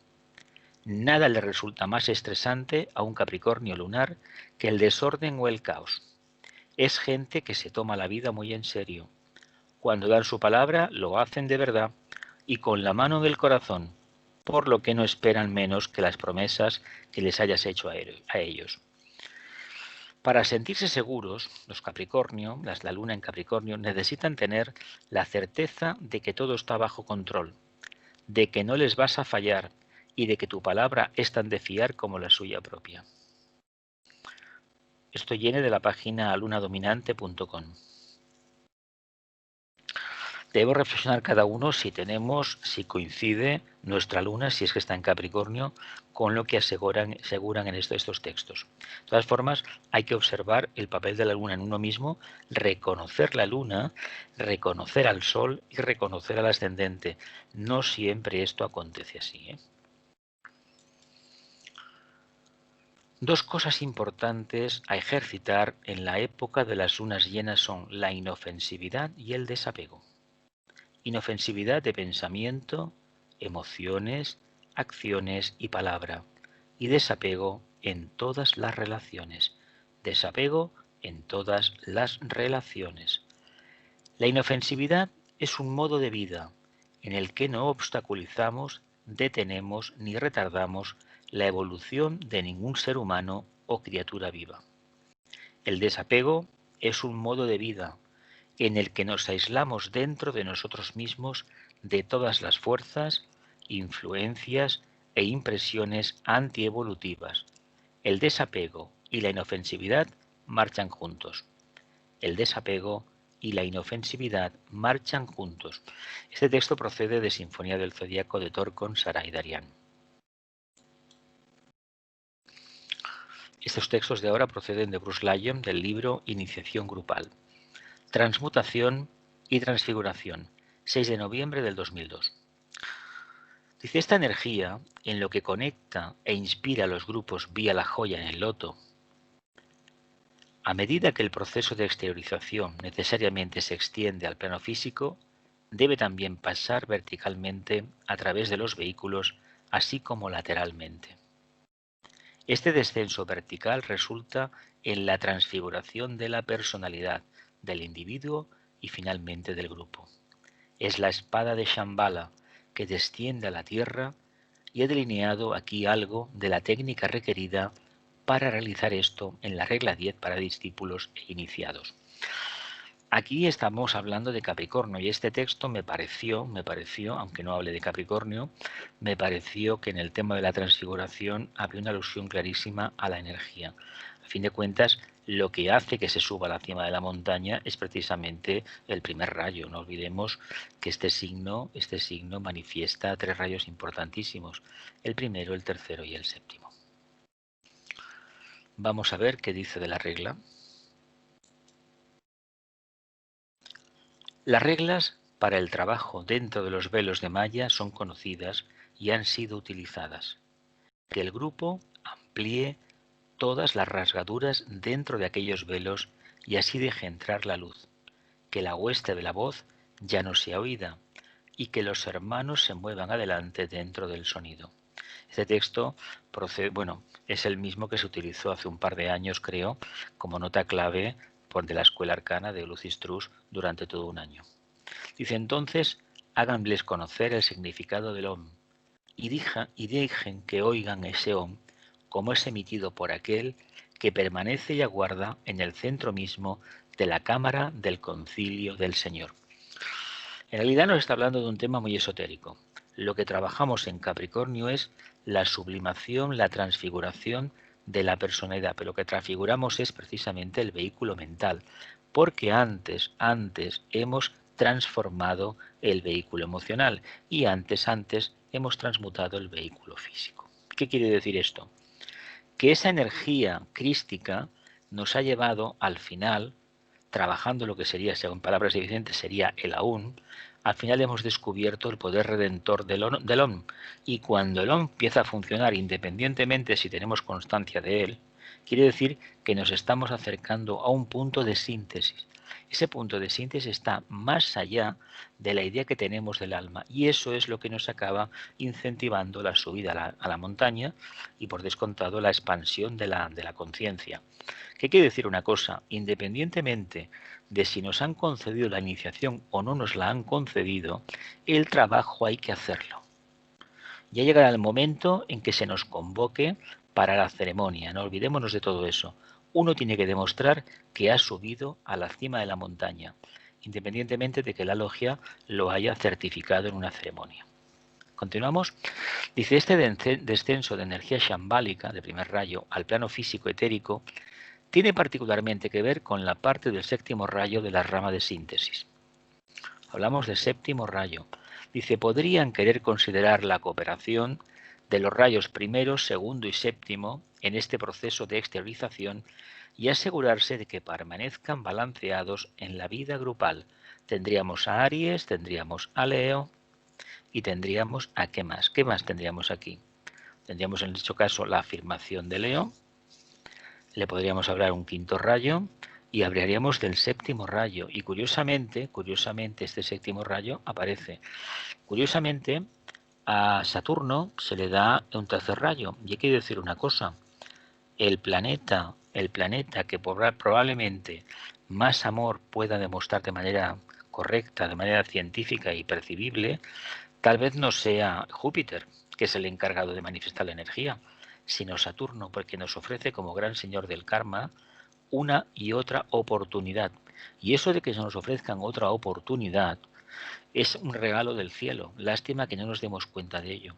Nada le resulta más estresante a un Capricornio lunar que el desorden o el caos. Es gente que se toma la vida muy en serio. Cuando dan su palabra, lo hacen de verdad y con la mano en el corazón, por lo que no esperan menos que las promesas que les hayas hecho a ellos. Para sentirse seguros, los Capricornio, la luna en Capricornio, necesitan tener la certeza de que todo está bajo control, de que no les vas a fallar y de que tu palabra es tan de fiar como la suya propia. Esto viene de la página lunadominante.com. Debemos reflexionar cada uno si coincide nuestra luna, si es que está en Capricornio, con lo que aseguran en estos textos. De todas formas, hay que observar el papel de la luna en uno mismo, reconocer la luna, reconocer al sol y reconocer al ascendente. No siempre esto acontece así, ¿eh? Dos cosas importantes a ejercitar en la época de las lunas llenas son la inofensividad y el desapego. Inofensividad de pensamiento, emociones, acciones y palabra. Y desapego en todas las relaciones. Desapego en todas las relaciones. La inofensividad es un modo de vida en el que no obstaculizamos, detenemos ni retardamos la evolución de ningún ser humano o criatura viva. El desapego es un modo de vida en el que nos aislamos dentro de nosotros mismos de todas las fuerzas, influencias e impresiones antievolutivas. El desapego y la inofensividad marchan juntos. El desapego y la inofensividad marchan juntos. Este texto procede de Sinfonía del Zodíaco de Torkon Sarai-Darian. Estos textos de ahora proceden de Bruce Lyon del libro Iniciación Grupal. Transmutación y transfiguración, 6 de noviembre del 2002. Dice, esta energía, en lo que conecta e inspira a los grupos vía la joya en el loto, a medida que el proceso de exteriorización necesariamente se extiende al plano físico, debe también pasar verticalmente a través de los vehículos, así como lateralmente. Este descenso vertical resulta en la transfiguración de la personalidad, del individuo y finalmente del grupo. Es la espada de Shambhala que desciende a la tierra y he delineado aquí algo de la técnica requerida para realizar esto en la regla 10 para discípulos e iniciados. Aquí estamos hablando de Capricornio y este texto me pareció, aunque no hable de Capricornio, me pareció que en el tema de la transfiguración había una alusión clarísima a la energía. A fin de cuentas, lo que hace que se suba a la cima de la montaña es precisamente el primer rayo. No olvidemos que este signo manifiesta 3 rayos importantísimos, el primero, el tercero y el séptimo. Vamos a ver qué dice de la regla. Las reglas para el trabajo dentro de los velos de malla son conocidas y han sido utilizadas. Que el grupo amplíe todas las rasgaduras dentro de aquellos velos y así deje entrar la luz. Que la hueste de la voz ya no sea oída y que los hermanos se muevan adelante dentro del sonido. Este texto es el mismo que se utilizó hace un par de años, creo, como nota clave de la Escuela Arcana de Lucis Truss durante todo un año. Dice entonces, háganles conocer el significado del Om y dejen que oigan ese Om como es emitido por aquel que permanece y aguarda en el centro mismo de la cámara del concilio del Señor. En realidad nos está hablando de un tema muy esotérico. Lo que trabajamos en Capricornio es la sublimación, la transfiguración de la personalidad, pero lo que transfiguramos es precisamente el vehículo mental, porque antes hemos transformado el vehículo emocional y antes hemos transmutado el vehículo físico. ¿Qué quiere decir esto? Que esa energía crística nos ha llevado al final, trabajando lo que sería, según palabras de Vicente, sería el aún, al final hemos descubierto el poder redentor del OM. Y cuando el OM empieza a funcionar independientemente si tenemos constancia de él, quiere decir que nos estamos acercando a un punto de síntesis. Ese punto de síntesis está más allá de la idea que tenemos del alma y eso es lo que nos acaba incentivando la subida a la montaña y por descontado la expansión de la conciencia. ¿Qué quiere decir una cosa? Independientemente de si nos han concedido la iniciación o no nos la han concedido, el trabajo hay que hacerlo. Ya llegará el momento en que se nos convoque para la ceremonia, no olvidémonos de todo eso. Uno tiene que demostrar que ha subido a la cima de la montaña, independientemente de que la logia lo haya certificado en una ceremonia. Continuamos. Dice, este descenso de energía shambálica de primer rayo al plano físico etérico tiene particularmente que ver con la parte del séptimo rayo de la rama de síntesis. Hablamos del séptimo rayo. Dice, podrían querer considerar la cooperación de los rayos primero, segundo y séptimo en este proceso de exteriorización y asegurarse de que permanezcan balanceados en la vida grupal. Tendríamos a Aries, tendríamos a Leo y tendríamos a ¿qué más? ¿Qué más tendríamos aquí? Tendríamos en dicho caso la afirmación de Leo, le podríamos hablar un quinto rayo y hablaríamos del séptimo rayo. Y curiosamente este séptimo rayo aparece. Curiosamente, a Saturno se le da un tercer rayo. Y hay que decir una cosa. El planeta que probablemente más amor pueda demostrar de manera correcta, de manera científica y percibible, tal vez no sea Júpiter, que es el encargado de manifestar la energía, sino Saturno, porque nos ofrece como gran señor del karma una y otra oportunidad. Y eso de que se nos ofrezcan otra oportunidad es un regalo del cielo. Lástima que no nos demos cuenta de ello.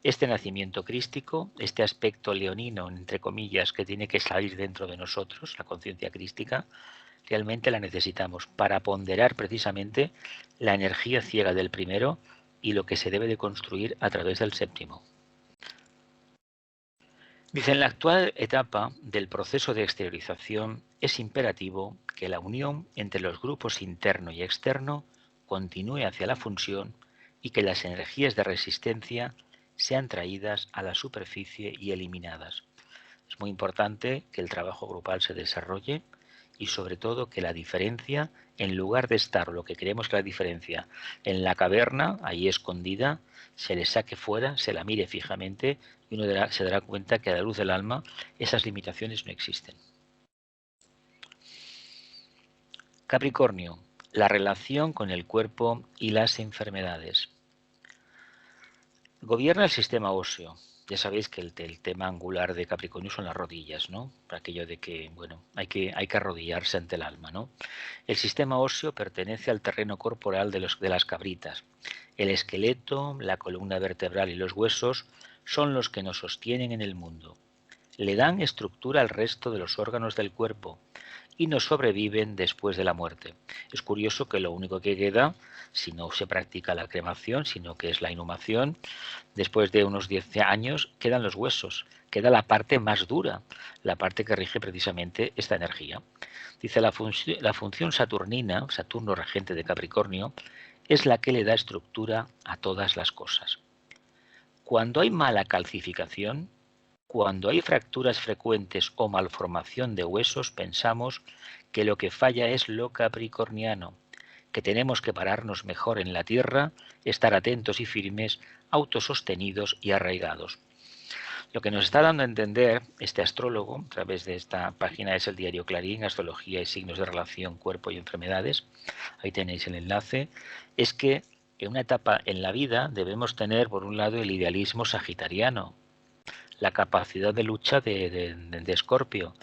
Este nacimiento crístico, este aspecto leonino, entre comillas, que tiene que salir dentro de nosotros, la conciencia crística, realmente la necesitamos para ponderar precisamente la energía ciega del primero y lo que se debe de construir a través del séptimo. Dice, en la actual etapa del proceso de exteriorización es imperativo que la unión entre los grupos interno y externo continúe hacia la función y que las energías de resistencia sean traídas a la superficie y eliminadas. Es muy importante que el trabajo grupal se desarrolle y sobre todo que la diferencia, en lugar de estar lo que creemos que la diferencia en la caverna, ahí escondida, se le saque fuera, se la mire fijamente y uno se dará cuenta que a la luz del alma esas limitaciones no existen. Capricornio, la relación con el cuerpo y las enfermedades. Gobierna el sistema óseo. Ya sabéis que el tema angular de Capricornio son las rodillas, ¿no? Para aquello de que, bueno, hay que arrodillarse ante el alma, ¿no? El sistema óseo pertenece al terreno corporal de las cabritas. El esqueleto, la columna vertebral y los huesos son los que nos sostienen en el mundo. Le dan estructura al resto de los órganos del cuerpo y nos sobreviven después de la muerte. Es curioso que lo único que queda, si no se practica la cremación, sino que es la inhumación, después de unos 10 años quedan los huesos, queda la parte más dura, la parte que rige precisamente esta energía. Dice, la función saturnina, Saturno regente de Capricornio, es la que le da estructura a todas las cosas. Cuando hay mala calcificación, cuando hay fracturas frecuentes o malformación de huesos, pensamos que lo que falla es lo capricorniano, que tenemos que pararnos mejor en la tierra, estar atentos y firmes, autosostenidos y arraigados. Lo que nos está dando a entender este astrólogo, a través de esta página, es el diario Clarín, Astrología y signos de relación, cuerpo y enfermedades, ahí tenéis el enlace, es que en una etapa en la vida debemos tener, por un lado, el idealismo sagitariano, la capacidad de lucha de Escorpio,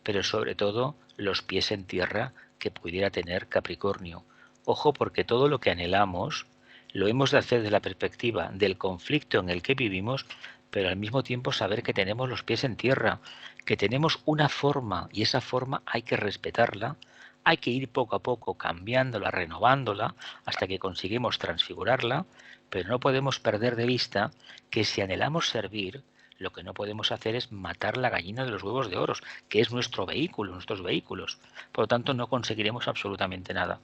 pero sobre todo los pies en tierra que pudiera tener Capricornio. Ojo, porque todo lo que anhelamos lo hemos de hacer desde la perspectiva del conflicto en el que vivimos, pero al mismo tiempo saber que tenemos los pies en tierra, que tenemos una forma y esa forma hay que respetarla, hay que ir poco a poco cambiándola, renovándola, hasta que conseguimos transfigurarla, pero no podemos perder de vista que si anhelamos servir, lo que no podemos hacer es matar la gallina de los huevos de oro, que es nuestro vehículo, nuestros vehículos. Por lo tanto, no conseguiremos absolutamente nada.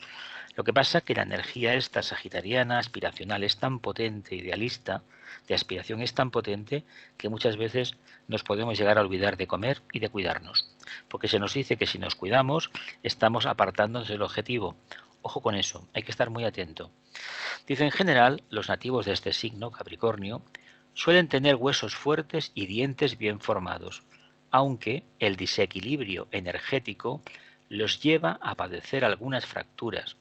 Lo que pasa es que la energía esta sagitariana, aspiracional, es tan potente, idealista, de aspiración es tan potente, que muchas veces nos podemos llegar a olvidar de comer y de cuidarnos. Porque se nos dice que si nos cuidamos, estamos apartándonos del objetivo. Ojo con eso, hay que estar muy atento. Dice, en general, los nativos de este signo, Capricornio, suelen tener huesos fuertes y dientes bien formados, aunque el desequilibrio energético los lleva a padecer algunas fracturas.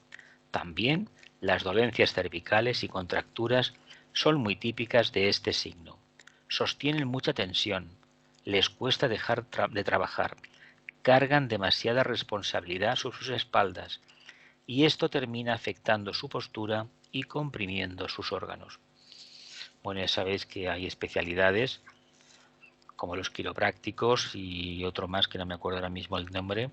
También las dolencias cervicales y contracturas son muy típicas de este signo. Sostienen mucha tensión, les cuesta dejar de trabajar, cargan demasiada responsabilidad sobre sus espaldas y esto termina afectando su postura y comprimiendo sus órganos. Bueno, ya sabéis que hay especialidades como los quiroprácticos y otro más que no me acuerdo ahora mismo el nombre,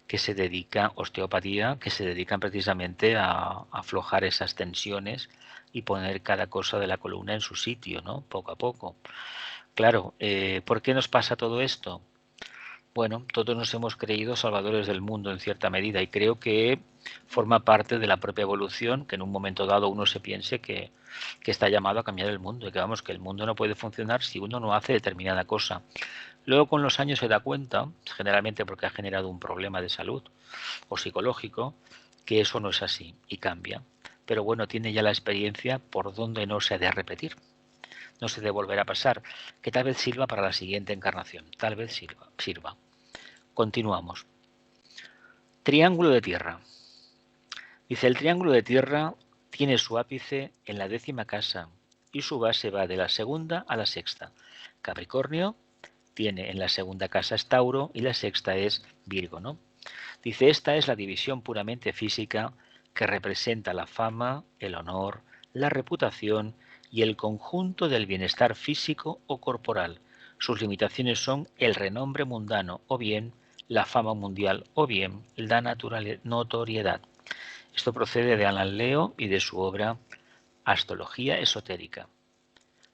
que se dedica, osteopatía, que se dedican precisamente a aflojar esas tensiones y poner cada cosa de la columna en su sitio, ¿no? Poco a poco. Claro, ¿por qué nos pasa todo esto? Bueno, todos nos hemos creído salvadores del mundo en cierta medida y creo que forma parte de la propia evolución que en un momento dado uno se piense que está llamado a cambiar el mundo y que vamos, que el mundo no puede funcionar si uno no hace determinada cosa. Luego con los años se da cuenta, generalmente porque ha generado un problema de salud o psicológico, que eso no es así y cambia. Pero bueno, tiene ya la experiencia por donde no se ha de repetir, no se ha de volver a pasar, que tal vez sirva para la siguiente encarnación, tal vez sirva. Continuamos. Triángulo de tierra. Dice, el triángulo de tierra tiene su ápice en la 10ª casa y su base va de la 2ª a la 6ª. Capricornio tiene en la 2ª casa es Tauro y la 6ª es Virgo, ¿no? Dice, esta es la división puramente física que representa la fama, el honor, la reputación y el conjunto del bienestar físico o corporal. Sus limitaciones son el renombre mundano o bien la fama mundial o bien la notoriedad. Esto procede de Alan Leo y de su obra Astrología esotérica.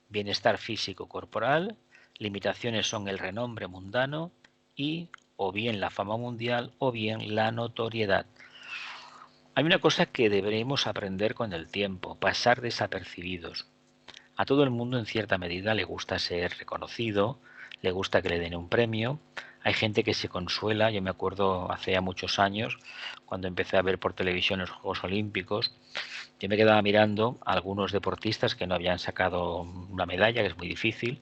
Bienestar físico corporal, limitaciones son el renombre mundano y o bien la fama mundial o bien la notoriedad. Hay una cosa que deberemos aprender con el tiempo, pasar desapercibidos. A todo el mundo en cierta medida le gusta ser reconocido, le gusta que le den un premio. Hay gente que se consuela, yo me acuerdo hace ya muchos años, cuando empecé a ver por televisión los Juegos Olímpicos, yo me quedaba mirando a algunos deportistas que no habían sacado una medalla, que es muy difícil,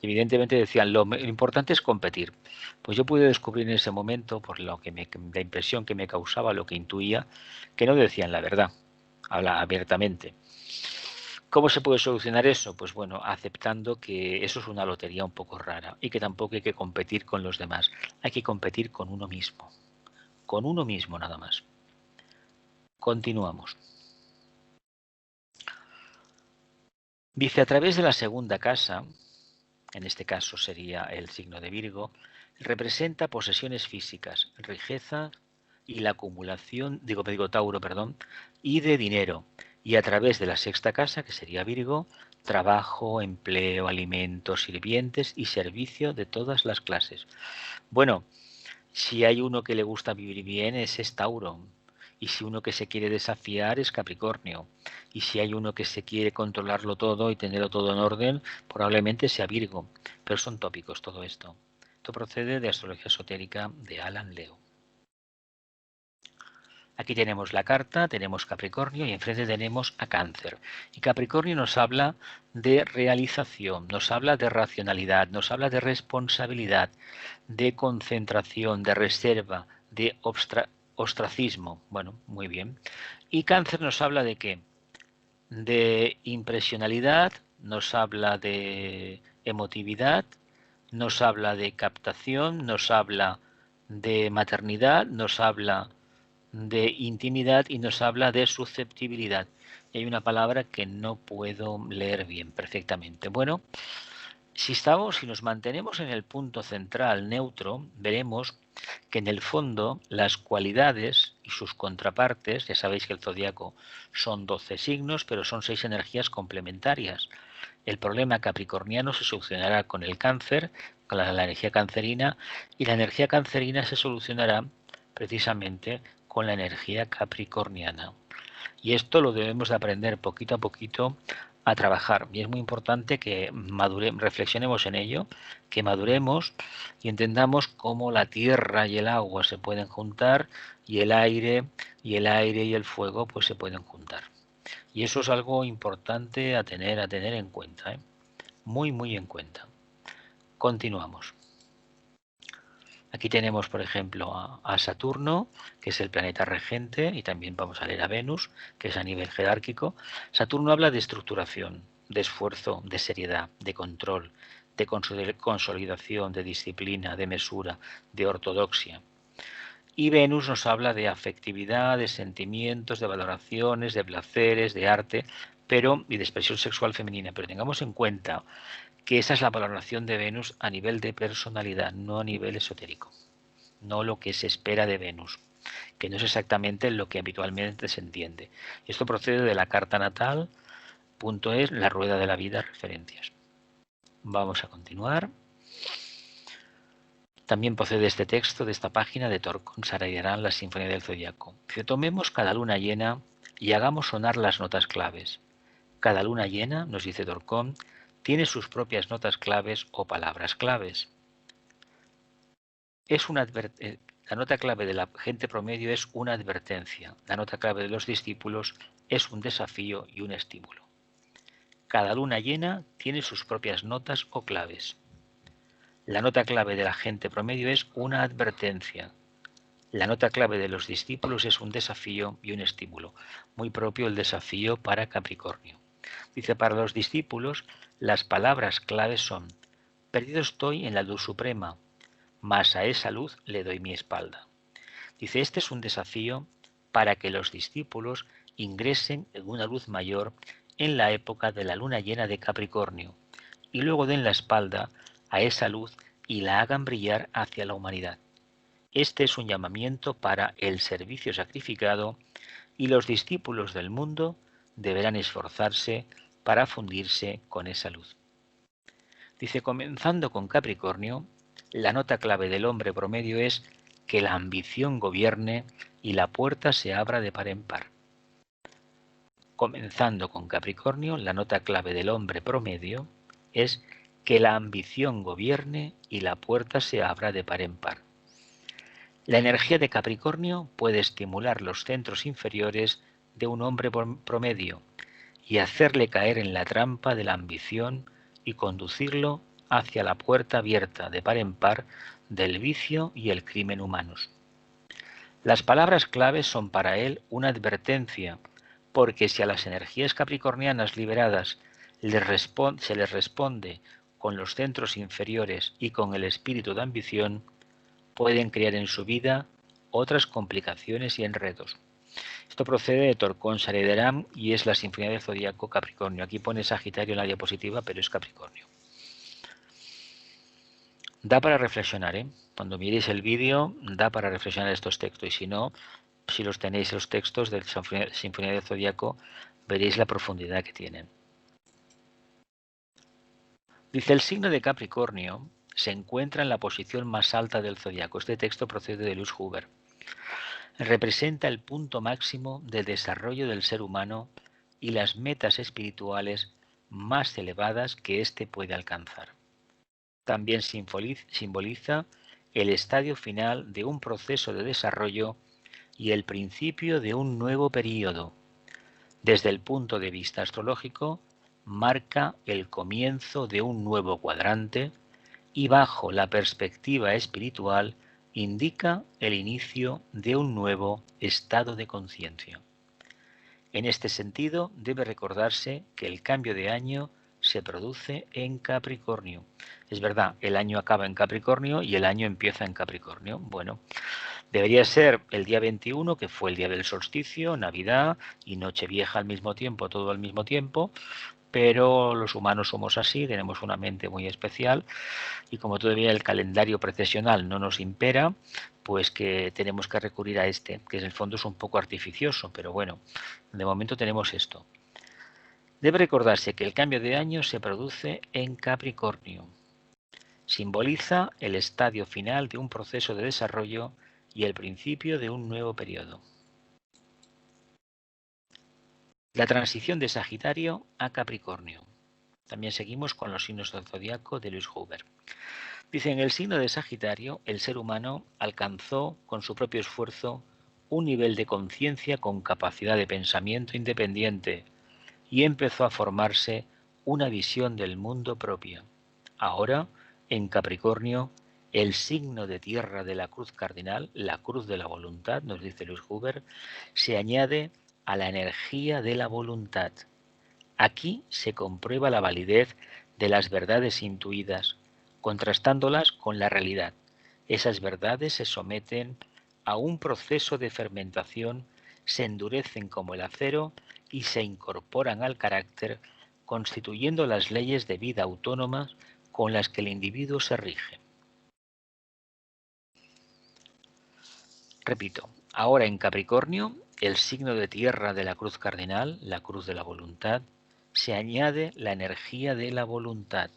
y evidentemente decían, lo importante es competir. Pues yo pude descubrir en ese momento, por lo que la impresión que me causaba, lo que intuía, que no decían la verdad, habla abiertamente. ¿Cómo se puede solucionar eso? Pues bueno, aceptando que eso es una lotería un poco rara y que tampoco hay que competir con los demás. Hay que competir con uno mismo nada más. Continuamos. Dice, a través de la 2ª casa, en este caso sería el signo de Virgo, representa posesiones físicas, riqueza y la acumulación, digo Tauro, perdón, y de dinero. Y a través de la 6ª casa, que sería Virgo, trabajo, empleo, alimentos, sirvientes y servicio de todas las clases. Bueno, si hay uno que le gusta vivir bien, ese es Tauro. Y si uno que se quiere desafiar es Capricornio. Y si hay uno que se quiere controlarlo todo y tenerlo todo en orden, probablemente sea Virgo. Pero son tópicos todo esto. Esto procede de Astrología Esotérica de Alan Leo. Aquí tenemos la carta, tenemos Capricornio y enfrente tenemos a Cáncer. Y Capricornio nos habla de realización, nos habla de racionalidad, nos habla de responsabilidad, de concentración, de reserva, de ostracismo. Bueno, muy bien. Y Cáncer nos habla de qué? De impresionalidad, nos habla de emotividad, nos habla de captación, nos habla de maternidad, nos habla de intimidad y nos habla de susceptibilidad. Y hay una palabra que no puedo leer bien perfectamente. Bueno, si nos mantenemos en el punto central neutro, veremos que en el fondo las cualidades y sus contrapartes, ya sabéis que el zodiaco son 12 signos, pero son 6 energías complementarias. El problema capricorniano se solucionará con el cáncer, con la energía cancerina, y la energía cancerina se solucionará precisamente con la energía capricorniana. Y esto lo debemos de aprender poquito a poquito a trabajar. Y es muy importante que reflexionemos en ello, que maduremos y entendamos cómo la tierra y el agua se pueden juntar y el aire y el fuego pues se pueden juntar. Y eso es algo importante a tener en cuenta, ¿eh? Muy, muy en cuenta. Continuamos. Aquí tenemos, por ejemplo, a Saturno, que es el planeta regente, y también vamos a leer a Venus, que es a nivel jerárquico. Saturno habla de estructuración, de esfuerzo, de seriedad, de control, de consolidación, de disciplina, de mesura, de ortodoxia. Y Venus nos habla de afectividad, de sentimientos, de valoraciones, de placeres, de arte, y de expresión sexual femenina. Pero tengamos en cuenta que esa es la valoración de Venus a nivel de personalidad, no a nivel esotérico, no lo que se espera de Venus, que no es exactamente lo que habitualmente se entiende. Esto procede de la carta natal, .es, la rueda de la vida, referencias. Vamos a continuar. También procede este texto de esta página de Torcón Sarayarán, la Sinfonía del Zodiaco. Que tomemos cada luna llena y hagamos sonar las notas claves. Cada luna llena, nos dice Torcón, tiene sus propias notas claves o palabras claves. La nota clave de la gente promedio es una advertencia. La nota clave de los discípulos es un desafío y un estímulo. Cada luna llena tiene sus propias notas o claves. La nota clave de la gente promedio es una advertencia. La nota clave de los discípulos es un desafío y un estímulo. Muy propio el desafío para Capricornio. Dice, para los discípulos, las palabras claves son: perdido estoy en la luz suprema, mas a esa luz le doy mi espalda. Dice, este es un desafío para que los discípulos ingresen en una luz mayor en la época de la luna llena de Capricornio y luego den la espalda a esa luz y la hagan brillar hacia la humanidad. Este es un llamamiento para el servicio sacrificado y los discípulos del mundo deberán esforzarse para fundirse con esa luz. Dice, comenzando con Capricornio, la nota clave del hombre promedio es que la ambición gobierne y la puerta se abra de par en par. Comenzando con Capricornio, la nota clave del hombre promedio es que la ambición gobierne y la puerta se abra de par en par. La energía de Capricornio puede estimular los centros inferiores de un hombre promedio y hacerle caer en la trampa de la ambición y conducirlo hacia la puerta abierta de par en par del vicio y el crimen humanos. Las palabras claves son para él una advertencia, porque si a las energías capricornianas liberadas se les responde con los centros inferiores y con el espíritu de ambición, pueden crear en su vida otras complicaciones y enredos. Esto procede de Torcón Sarayarán y es la Sinfonía del Zodíaco Capricornio. Aquí pone Sagitario en la diapositiva, pero es Capricornio. Da para reflexionar, ¿eh? Cuando miréis el vídeo, da para reflexionar estos textos. Y si no, si los tenéis los textos de la Sinfonía del Zodíaco, veréis la profundidad que tienen. Dice, el signo de Capricornio se encuentra en la posición más alta del zodiaco. Este texto procede de Luz Huber. Representa el punto máximo del desarrollo del ser humano y las metas espirituales más elevadas que éste puede alcanzar. También simboliza el estadio final de un proceso de desarrollo y el principio de un nuevo período. Desde el punto de vista astrológico, marca el comienzo de un nuevo cuadrante y bajo la perspectiva espiritual indica el inicio de un nuevo estado de conciencia. En este sentido, debe recordarse que el cambio de año se produce en Capricornio. Es verdad, el año acaba en Capricornio y el año empieza en Capricornio. Bueno, Debería ser el día 21, que fue el día del solsticio, Navidad y Nochevieja al mismo tiempo, todo al mismo tiempo, pero los humanos somos así, tenemos una mente muy especial y como todavía el calendario precesional no nos impera, pues que tenemos que recurrir a este, que en el fondo es un poco artificioso, pero bueno, de momento tenemos esto. Debe recordarse que el cambio de año se produce en Capricornio. Simboliza el estadio final de un proceso de desarrollo y el principio de un nuevo periodo. La transición de Sagitario a Capricornio. También seguimos con los signos del zodiaco de Louis Huber. Dice, en el signo de Sagitario, el ser humano alcanzó con su propio esfuerzo un nivel de conciencia con capacidad de pensamiento independiente y empezó a formarse una visión del mundo propia. Ahora, en Capricornio, el signo de tierra de la cruz cardinal, la cruz de la voluntad, nos dice Louis Huber, se añade a la energía de la voluntad. Aquí se comprueba la validez de las verdades intuidas, contrastándolas con la realidad. Esas verdades se someten a un proceso de fermentación, se endurecen como el acero y se incorporan al carácter, constituyendo las leyes de vida autónomas con las que el individuo se rige. Repito, ahora en Capricornio, el signo de tierra de la cruz cardinal, la cruz de la voluntad, se añade la energía de la voluntad.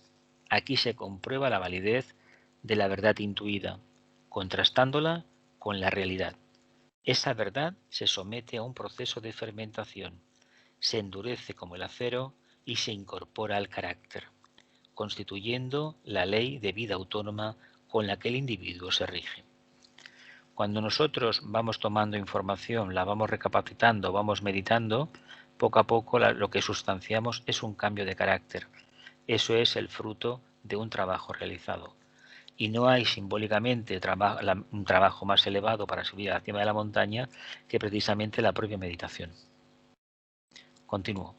Aquí se comprueba la validez de la verdad intuida, contrastándola con la realidad. Esa verdad se somete a un proceso de fermentación, se endurece como el acero y se incorpora al carácter, constituyendo la ley de vida autónoma con la que el individuo se rige. Cuando nosotros vamos tomando información, la vamos recapacitando, vamos meditando, poco a poco lo que sustanciamos es un cambio de carácter. Eso es el fruto de un trabajo realizado. Y no hay simbólicamente un trabajo más elevado para subir a la cima de la montaña que precisamente la propia meditación. Continúo.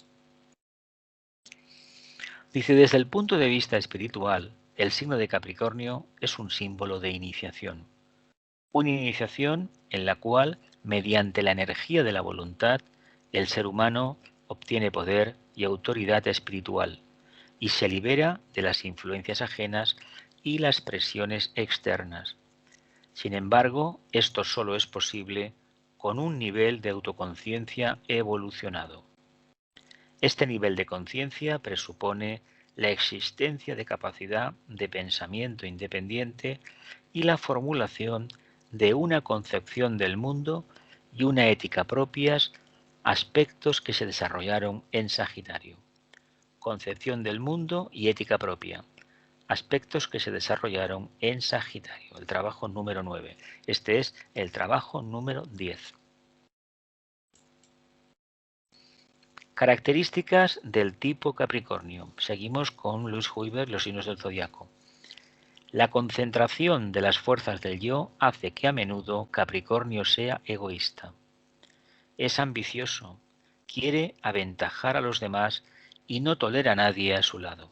Dice, desde el punto de vista espiritual, el signo de Capricornio es un símbolo de iniciación. Una iniciación en la cual, mediante la energía de la voluntad, el ser humano obtiene poder y autoridad espiritual y se libera de las influencias ajenas y las presiones externas. Sin embargo, esto solo es posible con un nivel de autoconciencia evolucionado. Este nivel de conciencia presupone la existencia de capacidad de pensamiento independiente y la formulación de una concepción del mundo y una ética propias, aspectos que se desarrollaron en Sagitario. Concepción del mundo y ética propia, aspectos que se desarrollaron en Sagitario, el trabajo número 9. Este es el trabajo número 10. Características del tipo Capricornio. Seguimos con Louis Huber, los signos del zodiaco. La concentración de las fuerzas del yo hace que a menudo Capricornio sea egoísta. Es ambicioso, quiere aventajar a los demás y no tolera a nadie a su lado.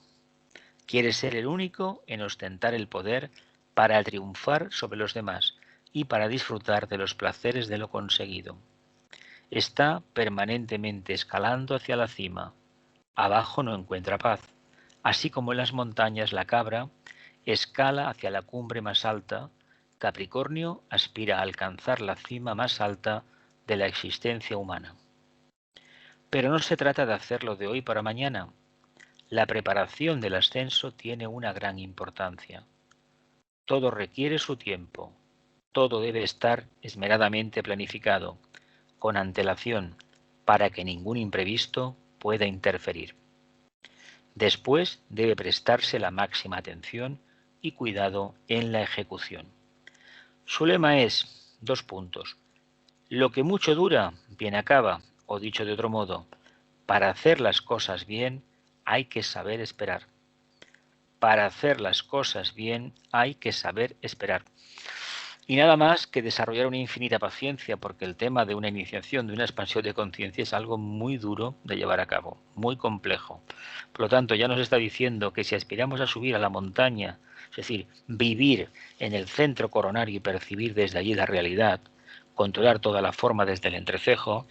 Quiere ser el único en ostentar el poder para triunfar sobre los demás y para disfrutar de los placeres de lo conseguido. Está permanentemente escalando hacia la cima. Abajo no encuentra paz. Así como en las montañas la cabra escala hacia la cumbre más alta, Capricornio aspira a alcanzar la cima más alta de la existencia humana. Pero no se trata de hacerlo de hoy para mañana. La preparación del ascenso tiene una gran importancia. Todo requiere su tiempo. Todo debe estar esmeradamente planificado, con antelación, para que ningún imprevisto pueda interferir. Después debe prestarse la máxima atención y cuidado en la ejecución. Su lema es, 2 puntos, lo que mucho dura, bien acaba, o dicho de otro modo, para hacer las cosas bien hay que saber esperar. Para hacer las cosas bien hay que saber esperar. Y nada más que desarrollar una infinita paciencia, porque el tema de una iniciación, de una expansión de conciencia es algo muy duro de llevar a cabo, muy complejo. Por lo tanto, ya nos está diciendo que si aspiramos a subir a la montaña es decir, vivir en el centro coronario y percibir desde allí la realidad, controlar toda la forma desde el entrecejo,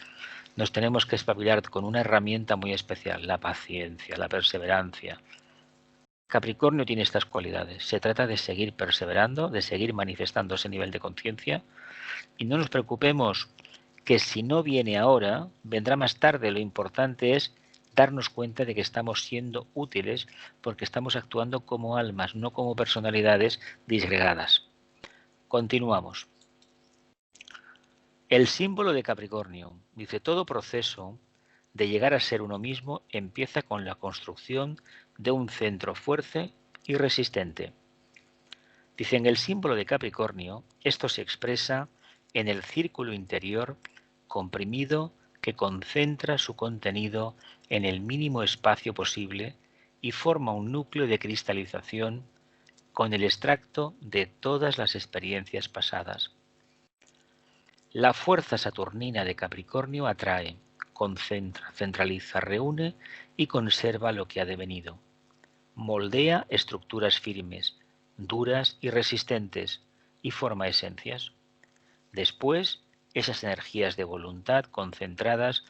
nos tenemos que espabilar con una herramienta muy especial, la paciencia, la perseverancia. Capricornio tiene estas cualidades. Se trata de seguir perseverando, de seguir manifestando ese nivel de conciencia y no nos preocupemos que si no viene ahora, vendrá más tarde. Lo importante es darnos cuenta de que estamos siendo útiles porque estamos actuando como almas, no como personalidades disgregadas. Continuamos. El símbolo de Capricornio dice: todo proceso de llegar a ser uno mismo empieza con la construcción de un centro fuerte y resistente. Dice: en el símbolo de Capricornio, esto se expresa en el círculo interior comprimido que concentra su contenido en el mínimo espacio posible y forma un núcleo de cristalización con el extracto de todas las experiencias pasadas. La fuerza saturnina de Capricornio atrae, concentra, centraliza, reúne y conserva lo que ha devenido. Moldea estructuras firmes, duras y resistentes, y forma esencias. Después, esas energías de voluntad concentradas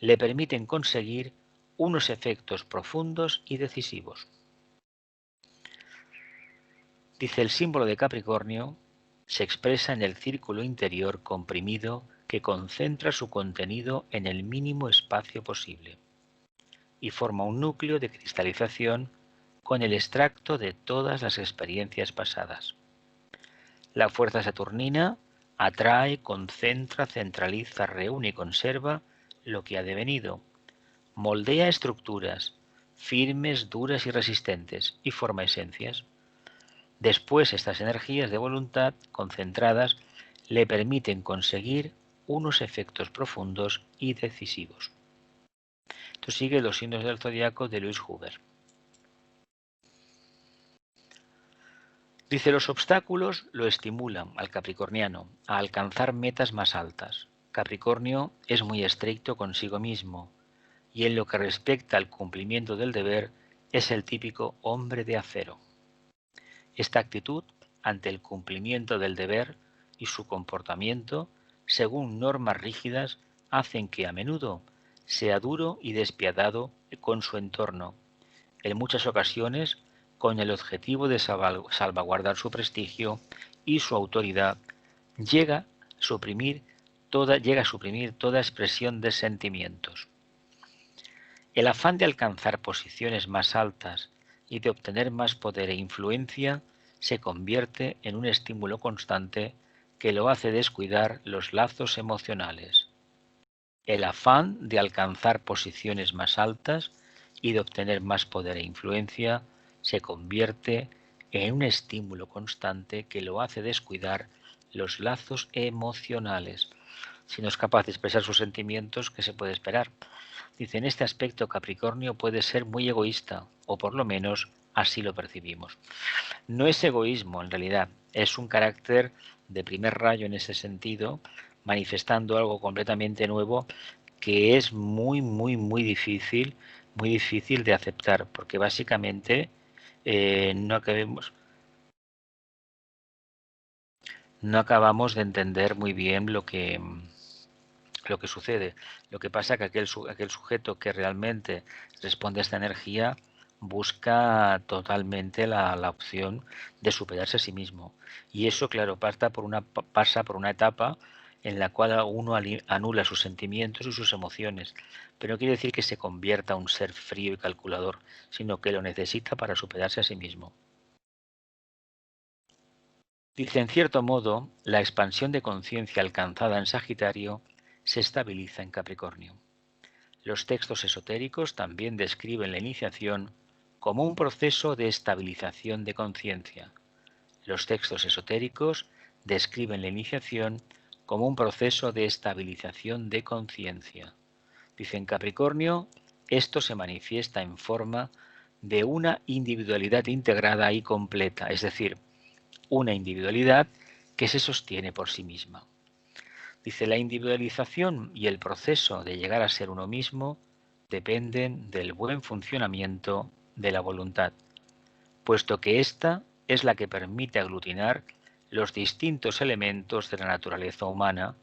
le permiten conseguir unos efectos profundos y decisivos. Dice: el símbolo de Capricornio se expresa en el círculo interior comprimido que concentra su contenido en el mínimo espacio posible y forma un núcleo de cristalización con el extracto de todas las experiencias pasadas. La fuerza saturnina atrae, concentra, centraliza, reúne y conserva lo que ha devenido. Moldea estructuras firmes, duras y resistentes y forma esencias. Después, estas energías de voluntad concentradas le permiten conseguir unos efectos profundos y decisivos. Esto sigue los signos del zodiaco de Louis Huber. Dice: los obstáculos lo estimulan al capricorniano a alcanzar metas más altas. Capricornio es muy estricto consigo mismo y en lo que respecta al cumplimiento del deber es el típico hombre de acero. Esta actitud ante el cumplimiento del deber y su comportamiento, según normas rígidas, hacen que a menudo sea duro y despiadado con su entorno, en muchas ocasiones con el objetivo de salvaguardar su prestigio y su autoridad, llega a suprimir toda expresión de sentimientos. El afán de alcanzar posiciones más altas y de obtener más poder e influencia se convierte en un estímulo constante que lo hace descuidar los lazos emocionales. El afán de alcanzar posiciones más altas y de obtener más poder e influencia se convierte en un estímulo constante que lo hace descuidar los lazos emocionales. Si no es capaz de expresar sus sentimientos, ¿qué se puede esperar? Dice: en este aspecto Capricornio puede ser muy egoísta, o por lo menos así lo percibimos. No es egoísmo, en realidad, es un carácter de primer rayo en ese sentido, manifestando algo completamente nuevo que es muy difícil de aceptar, porque básicamente no acabamos de entender muy bien lo que sucede. Lo que pasa es que aquel sujeto que realmente responde a esta energía busca totalmente la opción de superarse a sí mismo. Y eso, claro, pasa por una etapa en la cual uno anula sus sentimientos y sus emociones. Pero no quiere decir que se convierta en un ser frío y calculador, sino que lo necesita para superarse a sí mismo. Dice: en cierto modo, la expansión de conciencia alcanzada en Sagitario se estabiliza en Capricornio. Los textos esotéricos también describen la iniciación como un proceso de estabilización de conciencia. Los textos esotéricos describen la iniciación como un proceso de estabilización de conciencia. Dice: en Capricornio, esto se manifiesta en forma de una individualidad integrada y completa, es decir, una individualidad que se sostiene por sí misma. Dice: la individualización y el proceso de llegar a ser uno mismo dependen del buen funcionamiento de la voluntad, puesto que ésta es la que permite aglutinar los distintos elementos de la naturaleza humana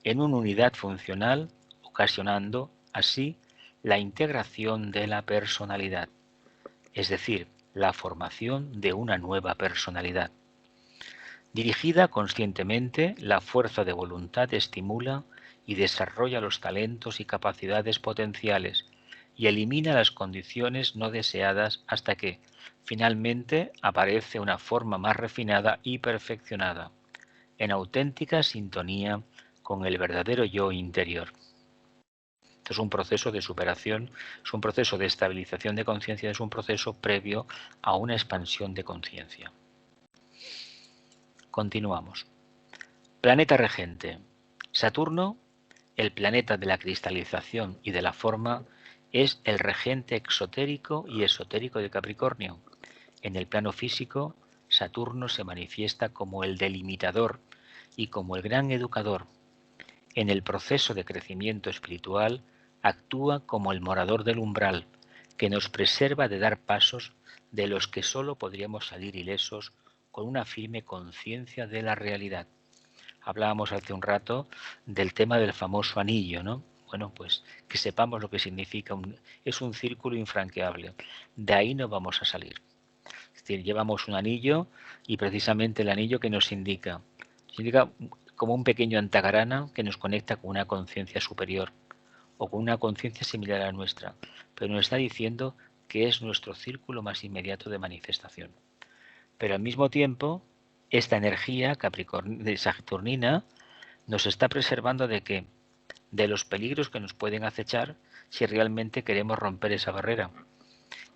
en una unidad funcional, ocasionando así la integración de la personalidad, es decir, la formación de una nueva personalidad. Dirigida conscientemente, la fuerza de voluntad estimula y desarrolla los talentos y capacidades potenciales y elimina las condiciones no deseadas hasta que, finalmente, aparece una forma más refinada y perfeccionada, en auténtica sintonía con el verdadero yo interior. Esto es un proceso de superación, es un proceso de estabilización de conciencia, es un proceso previo a una expansión de conciencia. Continuamos. Planeta regente. Saturno, el planeta de la cristalización y de la forma, es el regente exotérico y esotérico de Capricornio. En el plano físico, Saturno se manifiesta como el delimitador y como el gran educador. En el proceso de crecimiento espiritual, actúa como el morador del umbral, que nos preserva de dar pasos de los que sólo podríamos salir ilesos con una firme conciencia de la realidad. Hablábamos hace un rato del tema del famoso anillo, ¿no? Bueno, pues que sepamos lo que significa. Es un círculo infranqueable. De ahí no vamos a salir. Es decir, llevamos un anillo y precisamente el anillo que nos indica como un pequeño antagarana que nos conecta con una conciencia superior o con una conciencia similar a la nuestra, pero nos está diciendo que es nuestro círculo más inmediato de manifestación. Pero al mismo tiempo, esta energía de saturnina nos está preservando ¿de qué? De los peligros que nos pueden acechar si realmente queremos romper esa barrera.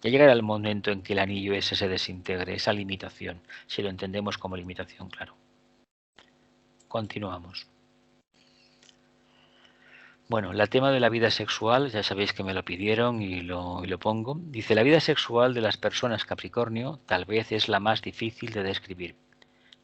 Ya llegará el momento en que el anillo ese se desintegre, esa limitación, si lo entendemos como limitación, claro. Continuamos. Bueno, el tema de la vida sexual, ya sabéis que me lo pidieron y lo pongo. Dice, la vida sexual de las personas Capricornio tal vez es la más difícil de describir.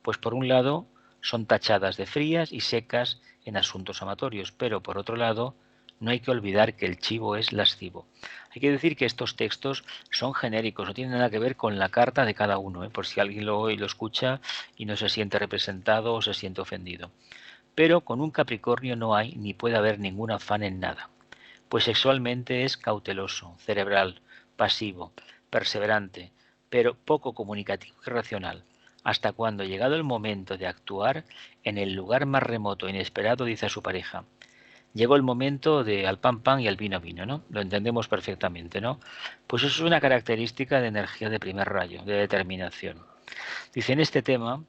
Pues por un lado son tachadas de frías y secas en asuntos amatorios, pero por otro lado no hay que olvidar que el chivo es lascivo. Hay que decir que estos textos son genéricos, no tienen nada que ver con la carta de cada uno, por si alguien lo escucha y no se siente representado o se siente ofendido. Pero con un Capricornio no hay ni puede haber ningún afán en nada, pues sexualmente es cauteloso, cerebral, pasivo, perseverante, pero poco comunicativo y racional, hasta cuando, llegado el momento de actuar, en el lugar más remoto e inesperado dice a su pareja, llegó el momento de al pan pan y al vino vino, ¿no? Lo entendemos perfectamente, ¿no? Pues eso es una característica de energía de primer rayo, de determinación. Dice, en este tema,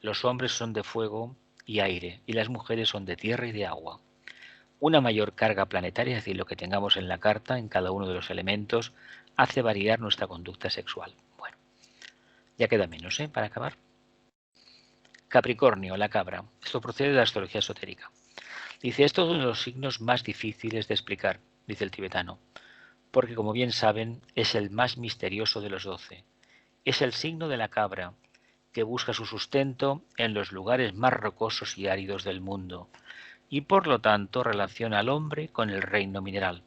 los hombres son de fuego y aire, y las mujeres son de tierra y de agua. Una mayor carga planetaria, es decir, lo que tengamos en la carta, en cada uno de los elementos, hace variar nuestra conducta sexual. Bueno, ya queda menos, para acabar. Capricornio, la cabra. Esto procede de la astrología esotérica. Dice, estos son los signos más difíciles de explicar, dice el tibetano, porque como bien saben, es el más misterioso de los 12. Es el signo de la cabra, que busca su sustento en los lugares más rocosos y áridos del mundo, y por lo tanto relaciona al hombre con el reino mineral.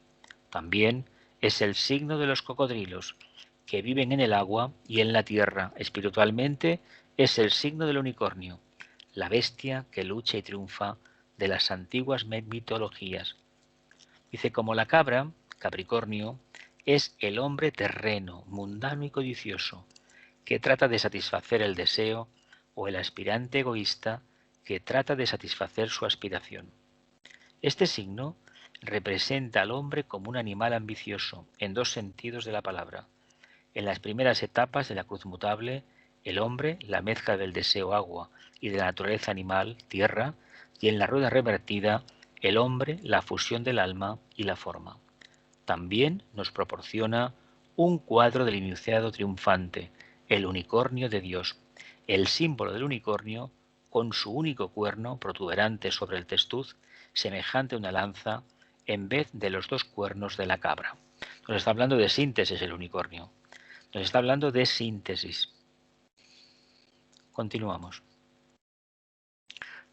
También es el signo de los cocodrilos, que viven en el agua y en la tierra. Espiritualmente es el signo del unicornio, la bestia que lucha y triunfa de las antiguas mitologías. Dice, como la cabra, Capricornio, es el hombre terreno, mundano y codicioso, que trata de satisfacer el deseo, o el aspirante egoísta que trata de satisfacer su aspiración. Este signo representa al hombre como un animal ambicioso en dos sentidos de la palabra. En las primeras etapas de la cruz mutable, el hombre, la mezcla del deseo agua y de la naturaleza animal, tierra, y en la rueda revertida, el hombre, la fusión del alma y la forma. También nos proporciona un cuadro del iniciado triunfante, el unicornio de Dios, el símbolo del unicornio con su único cuerno protuberante sobre el testuz, semejante a una lanza, en vez de los dos cuernos de la cabra. Nos está hablando de síntesis el unicornio. Nos está hablando de síntesis. Continuamos.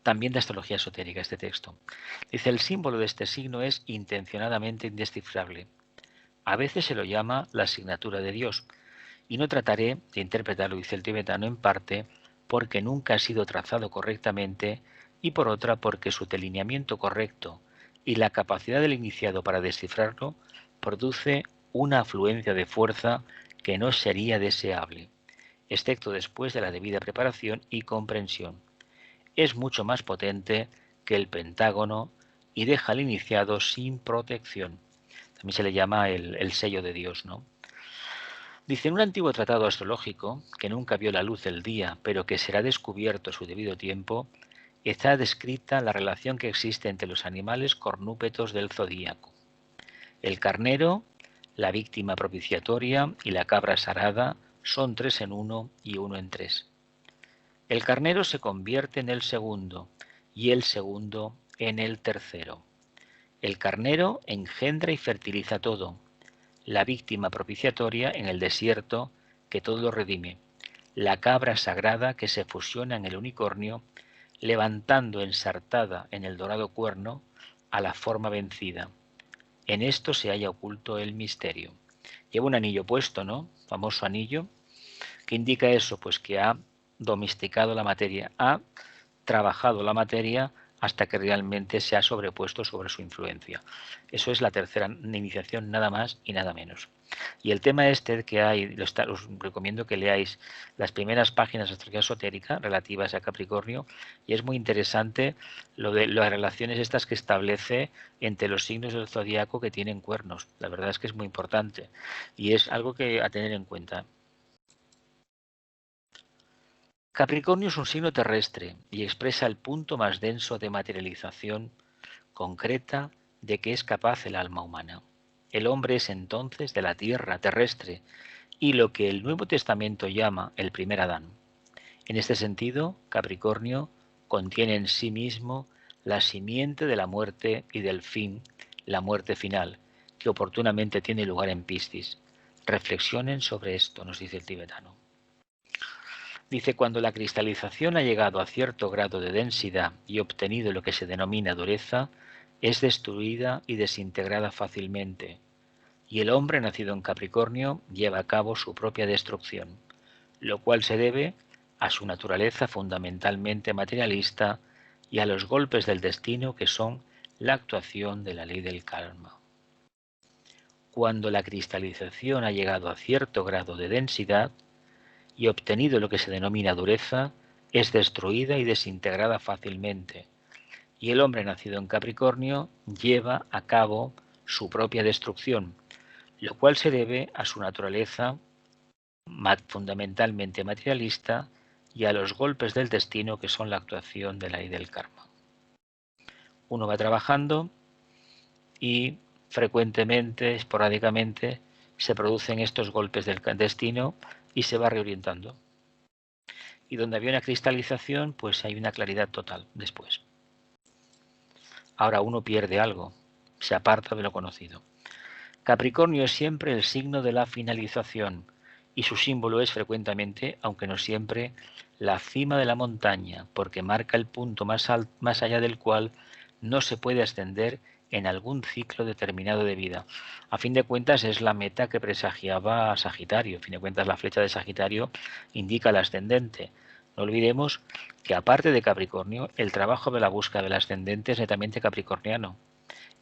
También de astrología esotérica este texto. Dice, el símbolo de este signo es intencionadamente indescifrable. A veces se lo llama la asignatura de Dios, y no trataré de interpretarlo, dice el tibetano, en parte porque nunca ha sido trazado correctamente y por otra porque su delineamiento correcto y la capacidad del iniciado para descifrarlo produce una afluencia de fuerza que no sería deseable, excepto después de la debida preparación y comprensión. Es mucho más potente que el pentágono y deja al iniciado sin protección. También se le llama el sello de Dios, ¿no? Dice, en un antiguo tratado astrológico, que nunca vio la luz del día, pero que será descubierto a su debido tiempo, está descrita la relación que existe entre los animales cornúpetos del zodíaco. El carnero, la víctima propiciatoria y la cabra sarada son 3 en 1 y 1 en 3. El carnero se convierte en el segundo y el segundo en el tercero. El carnero engendra y fertiliza todo. La víctima propiciatoria en el desierto que todo lo redime. La cabra sagrada que se fusiona en el unicornio, levantando ensartada en el dorado cuerno a la forma vencida. En esto se halla oculto el misterio. Lleva un anillo puesto, ¿no? Famoso anillo. ¿Qué indica eso? Pues que ha domesticado la materia, ha trabajado la materia hasta que realmente se ha sobrepuesto sobre su influencia. Eso es la tercera iniciación, nada más y nada menos. Y el tema este que hay, os recomiendo que leáis las primeras páginas de astrología esotérica relativas a Capricornio, y es muy interesante lo de las relaciones estas que establece entre los signos del zodiaco que tienen cuernos. La verdad es que es muy importante y es algo que a tener en cuenta. Capricornio es un signo terrestre y expresa el punto más denso de materialización concreta de que es capaz el alma humana. El hombre es entonces de la tierra terrestre y lo que el Nuevo Testamento llama el primer Adán. En este sentido, Capricornio contiene en sí mismo la simiente de la muerte y del fin, la muerte final, que oportunamente tiene lugar en Piscis. Reflexionen sobre esto, nos dice el tibetano. Dice, cuando la cristalización ha llegado a cierto grado de densidad y obtenido lo que se denomina dureza, es destruida y desintegrada fácilmente, y el hombre nacido en Capricornio lleva a cabo su propia destrucción, lo cual se debe a su naturaleza fundamentalmente materialista y a los golpes del destino que son la actuación de la ley del karma. Cuando la cristalización ha llegado a cierto grado de densidad, y obtenido lo que se denomina dureza, es destruida y desintegrada fácilmente, y el hombre nacido en Capricornio lleva a cabo su propia destrucción, lo cual se debe a su naturaleza fundamentalmente materialista y a los golpes del destino que son la actuación de la ley del karma. Uno va trabajando y frecuentemente, esporádicamente, se producen estos golpes del destino y se va reorientando. Y donde había una cristalización, pues hay una claridad total después. Ahora uno pierde algo, se aparta de lo conocido. Capricornio es siempre el signo de la finalización y su símbolo es frecuentemente, aunque no siempre, la cima de la montaña, porque marca el punto más allá del cual no se puede ascender en algún ciclo determinado de vida. A fin de cuentas es la meta que presagiaba Sagitario. A fin de cuentas la flecha de Sagitario indica el ascendente. No olvidemos que aparte de Capricornio, el trabajo de la búsqueda del ascendente es netamente capricorniano.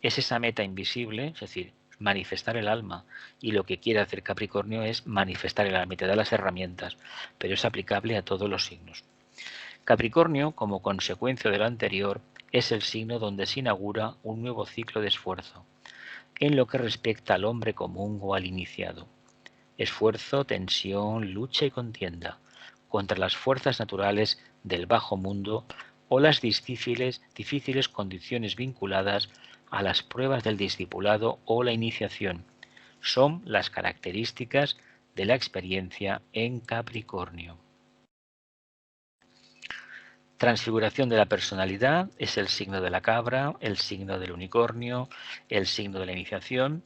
Es esa meta invisible, es decir, manifestar el alma. Y lo que quiere hacer Capricornio es manifestar el alma y te da las herramientas, pero es aplicable a todos los signos. Capricornio, como consecuencia de lo anterior, es el signo donde se inaugura un nuevo ciclo de esfuerzo, en lo que respecta al hombre común o al iniciado. Esfuerzo, tensión, lucha y contienda contra las fuerzas naturales del bajo mundo o las difíciles condiciones vinculadas a las pruebas del discipulado o la iniciación. Son las características de la experiencia en Capricornio. Transfiguración de la personalidad es el signo de la cabra, el signo del unicornio, el signo de la iniciación.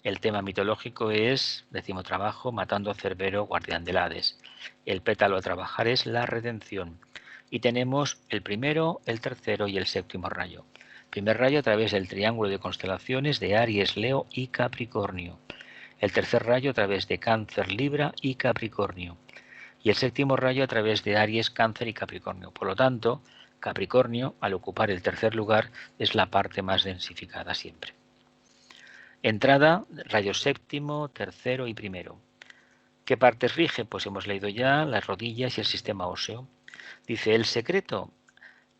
El tema mitológico es, décimo trabajo, matando a Cerbero, guardián del Hades. El pétalo a trabajar es la redención. Y tenemos el primero, el tercero y el séptimo rayo. Primer rayo a través del triángulo de constelaciones de Aries, Leo y Capricornio. el tercer rayo a través de Cáncer, Libra y Capricornio, y el séptimo rayo a través de Aries, Cáncer y Capricornio. Por lo tanto, Capricornio, al ocupar el tercer lugar, es la parte más densificada siempre. Entrada, rayo séptimo, tercero y primero. ¿Qué partes rige? Pues hemos leído ya las rodillas y el sistema óseo. Dice el secreto,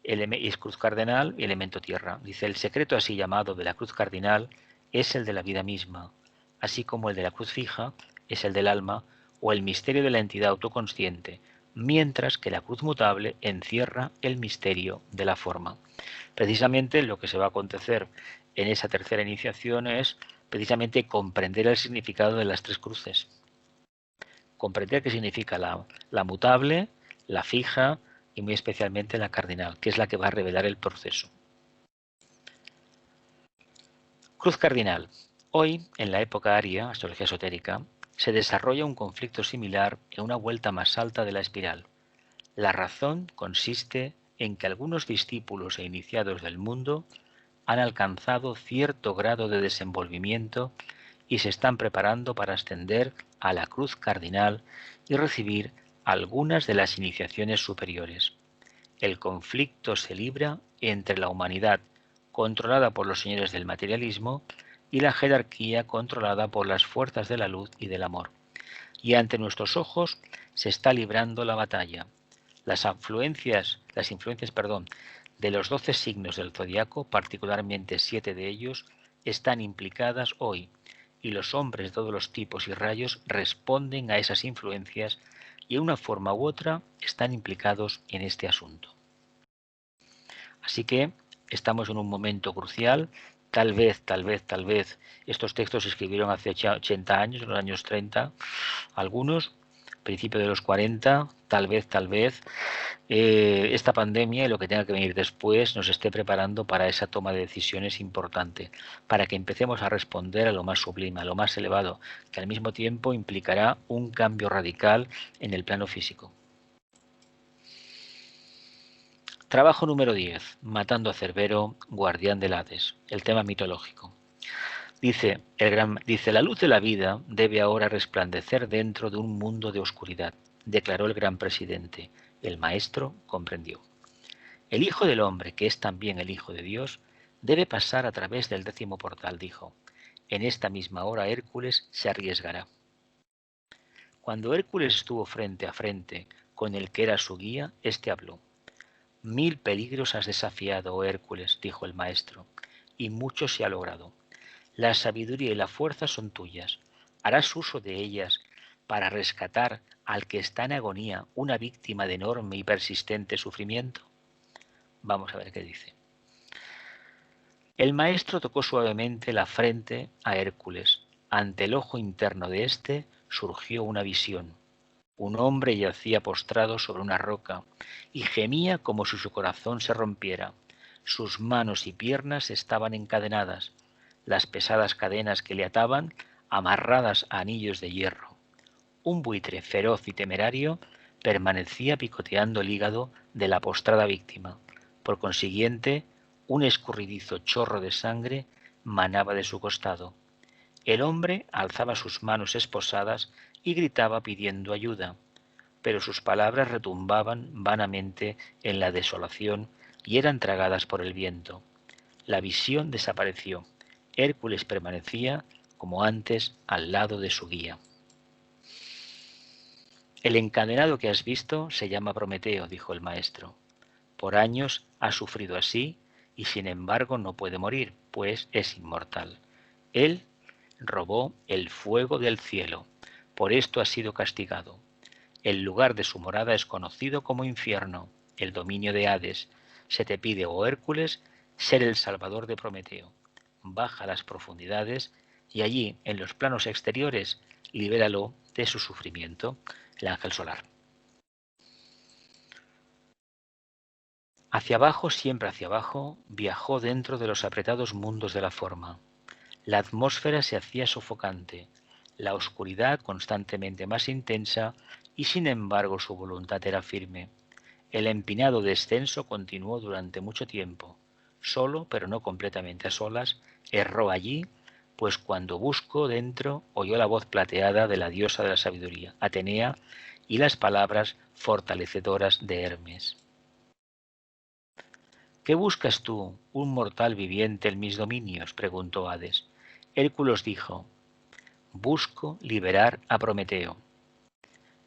es cruz cardenal y elemento tierra. Dice el secreto así llamado de la cruz cardinal es el de la vida misma, así como el de la cruz fija es el del alma o el misterio de la entidad autoconsciente, mientras que la cruz mutable encierra el misterio de la forma. Precisamente lo que se va a acontecer en esa tercera iniciación es precisamente comprender el significado de las tres cruces. Comprender qué significa la mutable, la fija y muy especialmente la cardinal, que es la que va a revelar el proceso. Cruz cardinal. Hoy, en la época aria, astrología esotérica, se desarrolla un conflicto similar en una vuelta más alta de la espiral. La razón consiste en que algunos discípulos e iniciados del mundo han alcanzado cierto grado de desenvolvimiento y se están preparando para ascender a la cruz cardinal y recibir algunas de las iniciaciones superiores. El conflicto se libra entre la humanidad controlada por los señores del materialismo y la jerarquía controlada por las fuerzas de la luz y del amor. Y ante nuestros ojos se está librando la batalla. Las influencias, de los 12 signos del zodiaco, particularmente 7 de ellos, están implicadas hoy, y los hombres de todos los tipos y rayos responden a esas influencias y de una forma u otra están implicados en este asunto. Así que estamos en un momento crucial. Tal vez, estos textos se escribieron hace 80 años, en los años 30, algunos, principio de los 40, tal vez, esta pandemia y lo que tenga que venir después nos esté preparando para esa toma de decisiones importante, para que empecemos a responder a lo más sublime, a lo más elevado, que al mismo tiempo implicará un cambio radical en el plano físico. Trabajo número 10. Matando a Cerbero, guardián del Hades. El tema mitológico. Dice, la luz de la vida debe ahora resplandecer dentro de un mundo de oscuridad, declaró el gran presidente. El maestro comprendió. El Hijo del Hombre, que es también el Hijo de Dios, debe pasar a través del 10º portal, dijo. En esta misma hora Hércules se arriesgará. Cuando Hércules estuvo frente a frente con el que era su guía, éste habló. 1000 peligros has desafiado, oh Hércules, dijo el maestro, y mucho se ha logrado. La sabiduría y la fuerza son tuyas. ¿Harás uso de ellas para rescatar al que está en agonía, una víctima de enorme y persistente sufrimiento? Vamos a ver qué dice. El maestro tocó suavemente la frente a Hércules. Ante el ojo interno de éste surgió una visión. Un hombre yacía postrado sobre una roca y gemía como si su corazón se rompiera. Sus manos y piernas estaban encadenadas, las pesadas cadenas que le ataban amarradas a anillos de hierro. Un buitre feroz y temerario permanecía picoteando el hígado de la postrada víctima. Por consiguiente, un escurridizo chorro de sangre manaba de su costado. El hombre alzaba sus manos esposadas y gritaba pidiendo ayuda, pero sus palabras retumbaban vanamente en la desolación y eran tragadas por el viento. La visión desapareció. Hércules permanecía, como antes, al lado de su guía. El encadenado que has visto se llama Prometeo, dijo el maestro. Por años ha sufrido así y sin embargo no puede morir, pues es inmortal. Él robó el fuego del cielo, por esto ha sido castigado. El lugar de su morada es conocido como infierno, el dominio de Hades. Se te pide, oh Hércules, ser el salvador de Prometeo. Baja a las profundidades y allí, en los planos exteriores, libéralo de su sufrimiento. El ángel solar. Hacia abajo, siempre hacia abajo, viajó dentro de los apretados mundos de la forma. La atmósfera se hacía sofocante, la oscuridad constantemente más intensa y sin embargo su voluntad era firme. El empinado descenso continuó durante mucho tiempo. Solo, pero no completamente a solas, erró allí pues cuando busco dentro oyó la voz plateada de la diosa de la sabiduría, Atenea, y las palabras fortalecedoras de Hermes. ¿Qué buscas tú, un mortal viviente en mis dominios?, preguntó Hades. Hércules dijo, busco liberar a Prometeo.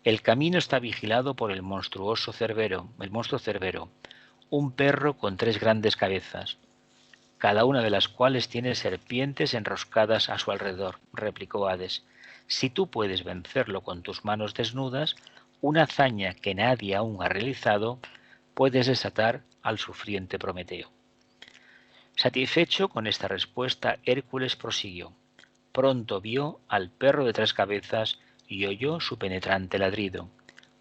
El camino está vigilado por el monstruo Cerbero, un perro con 3 grandes cabezas, cada una de las cuales tiene serpientes enroscadas a su alrededor, replicó Hades. Si tú puedes vencerlo con tus manos desnudas, una hazaña que nadie aún ha realizado, puedes desatar al sufriente Prometeo. Satisfecho con esta respuesta, Hércules prosiguió. Pronto vio al perro de 3 cabezas y oyó su penetrante ladrido.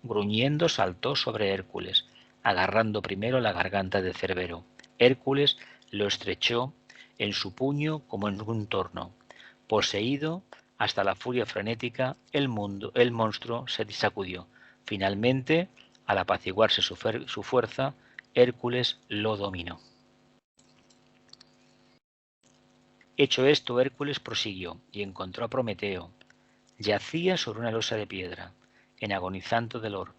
Gruñendo saltó sobre Hércules, agarrando primero la garganta de Cerbero. Hércules lo estrechó en su puño como en un torno. Poseído hasta la furia frenética, el monstruo se sacudió. Finalmente, al apaciguarse su fuerza, Hércules lo dominó. Hecho esto, Hércules prosiguió y encontró a Prometeo. Yacía sobre una losa de piedra, en agonizante dolor.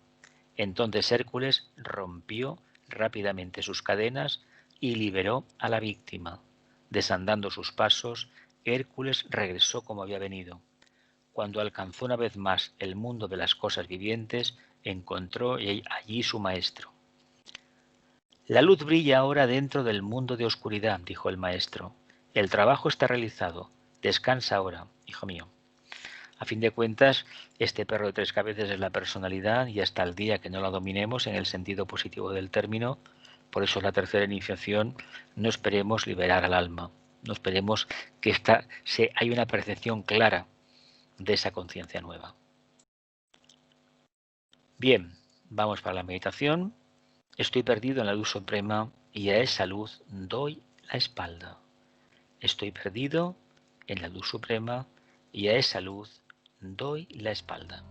Entonces Hércules rompió rápidamente sus cadenas y liberó a la víctima. Desandando sus pasos, Hércules regresó como había venido. Cuando alcanzó una vez más el mundo de las cosas vivientes, encontró allí su maestro. La luz brilla ahora dentro del mundo de oscuridad, dijo el maestro. El trabajo está realizado. Descansa ahora, hijo mío. A fin de cuentas, este perro de 3 cabezas es la personalidad y hasta el día que no la dominemos en el sentido positivo del término, por eso la tercera iniciación, no esperemos liberar al alma, no esperemos que hay una percepción clara de esa conciencia nueva. Bien, vamos para la meditación. Estoy perdido en la luz suprema y a esa luz doy la espalda. Estoy perdido en la luz suprema y a esa luz doy la espalda.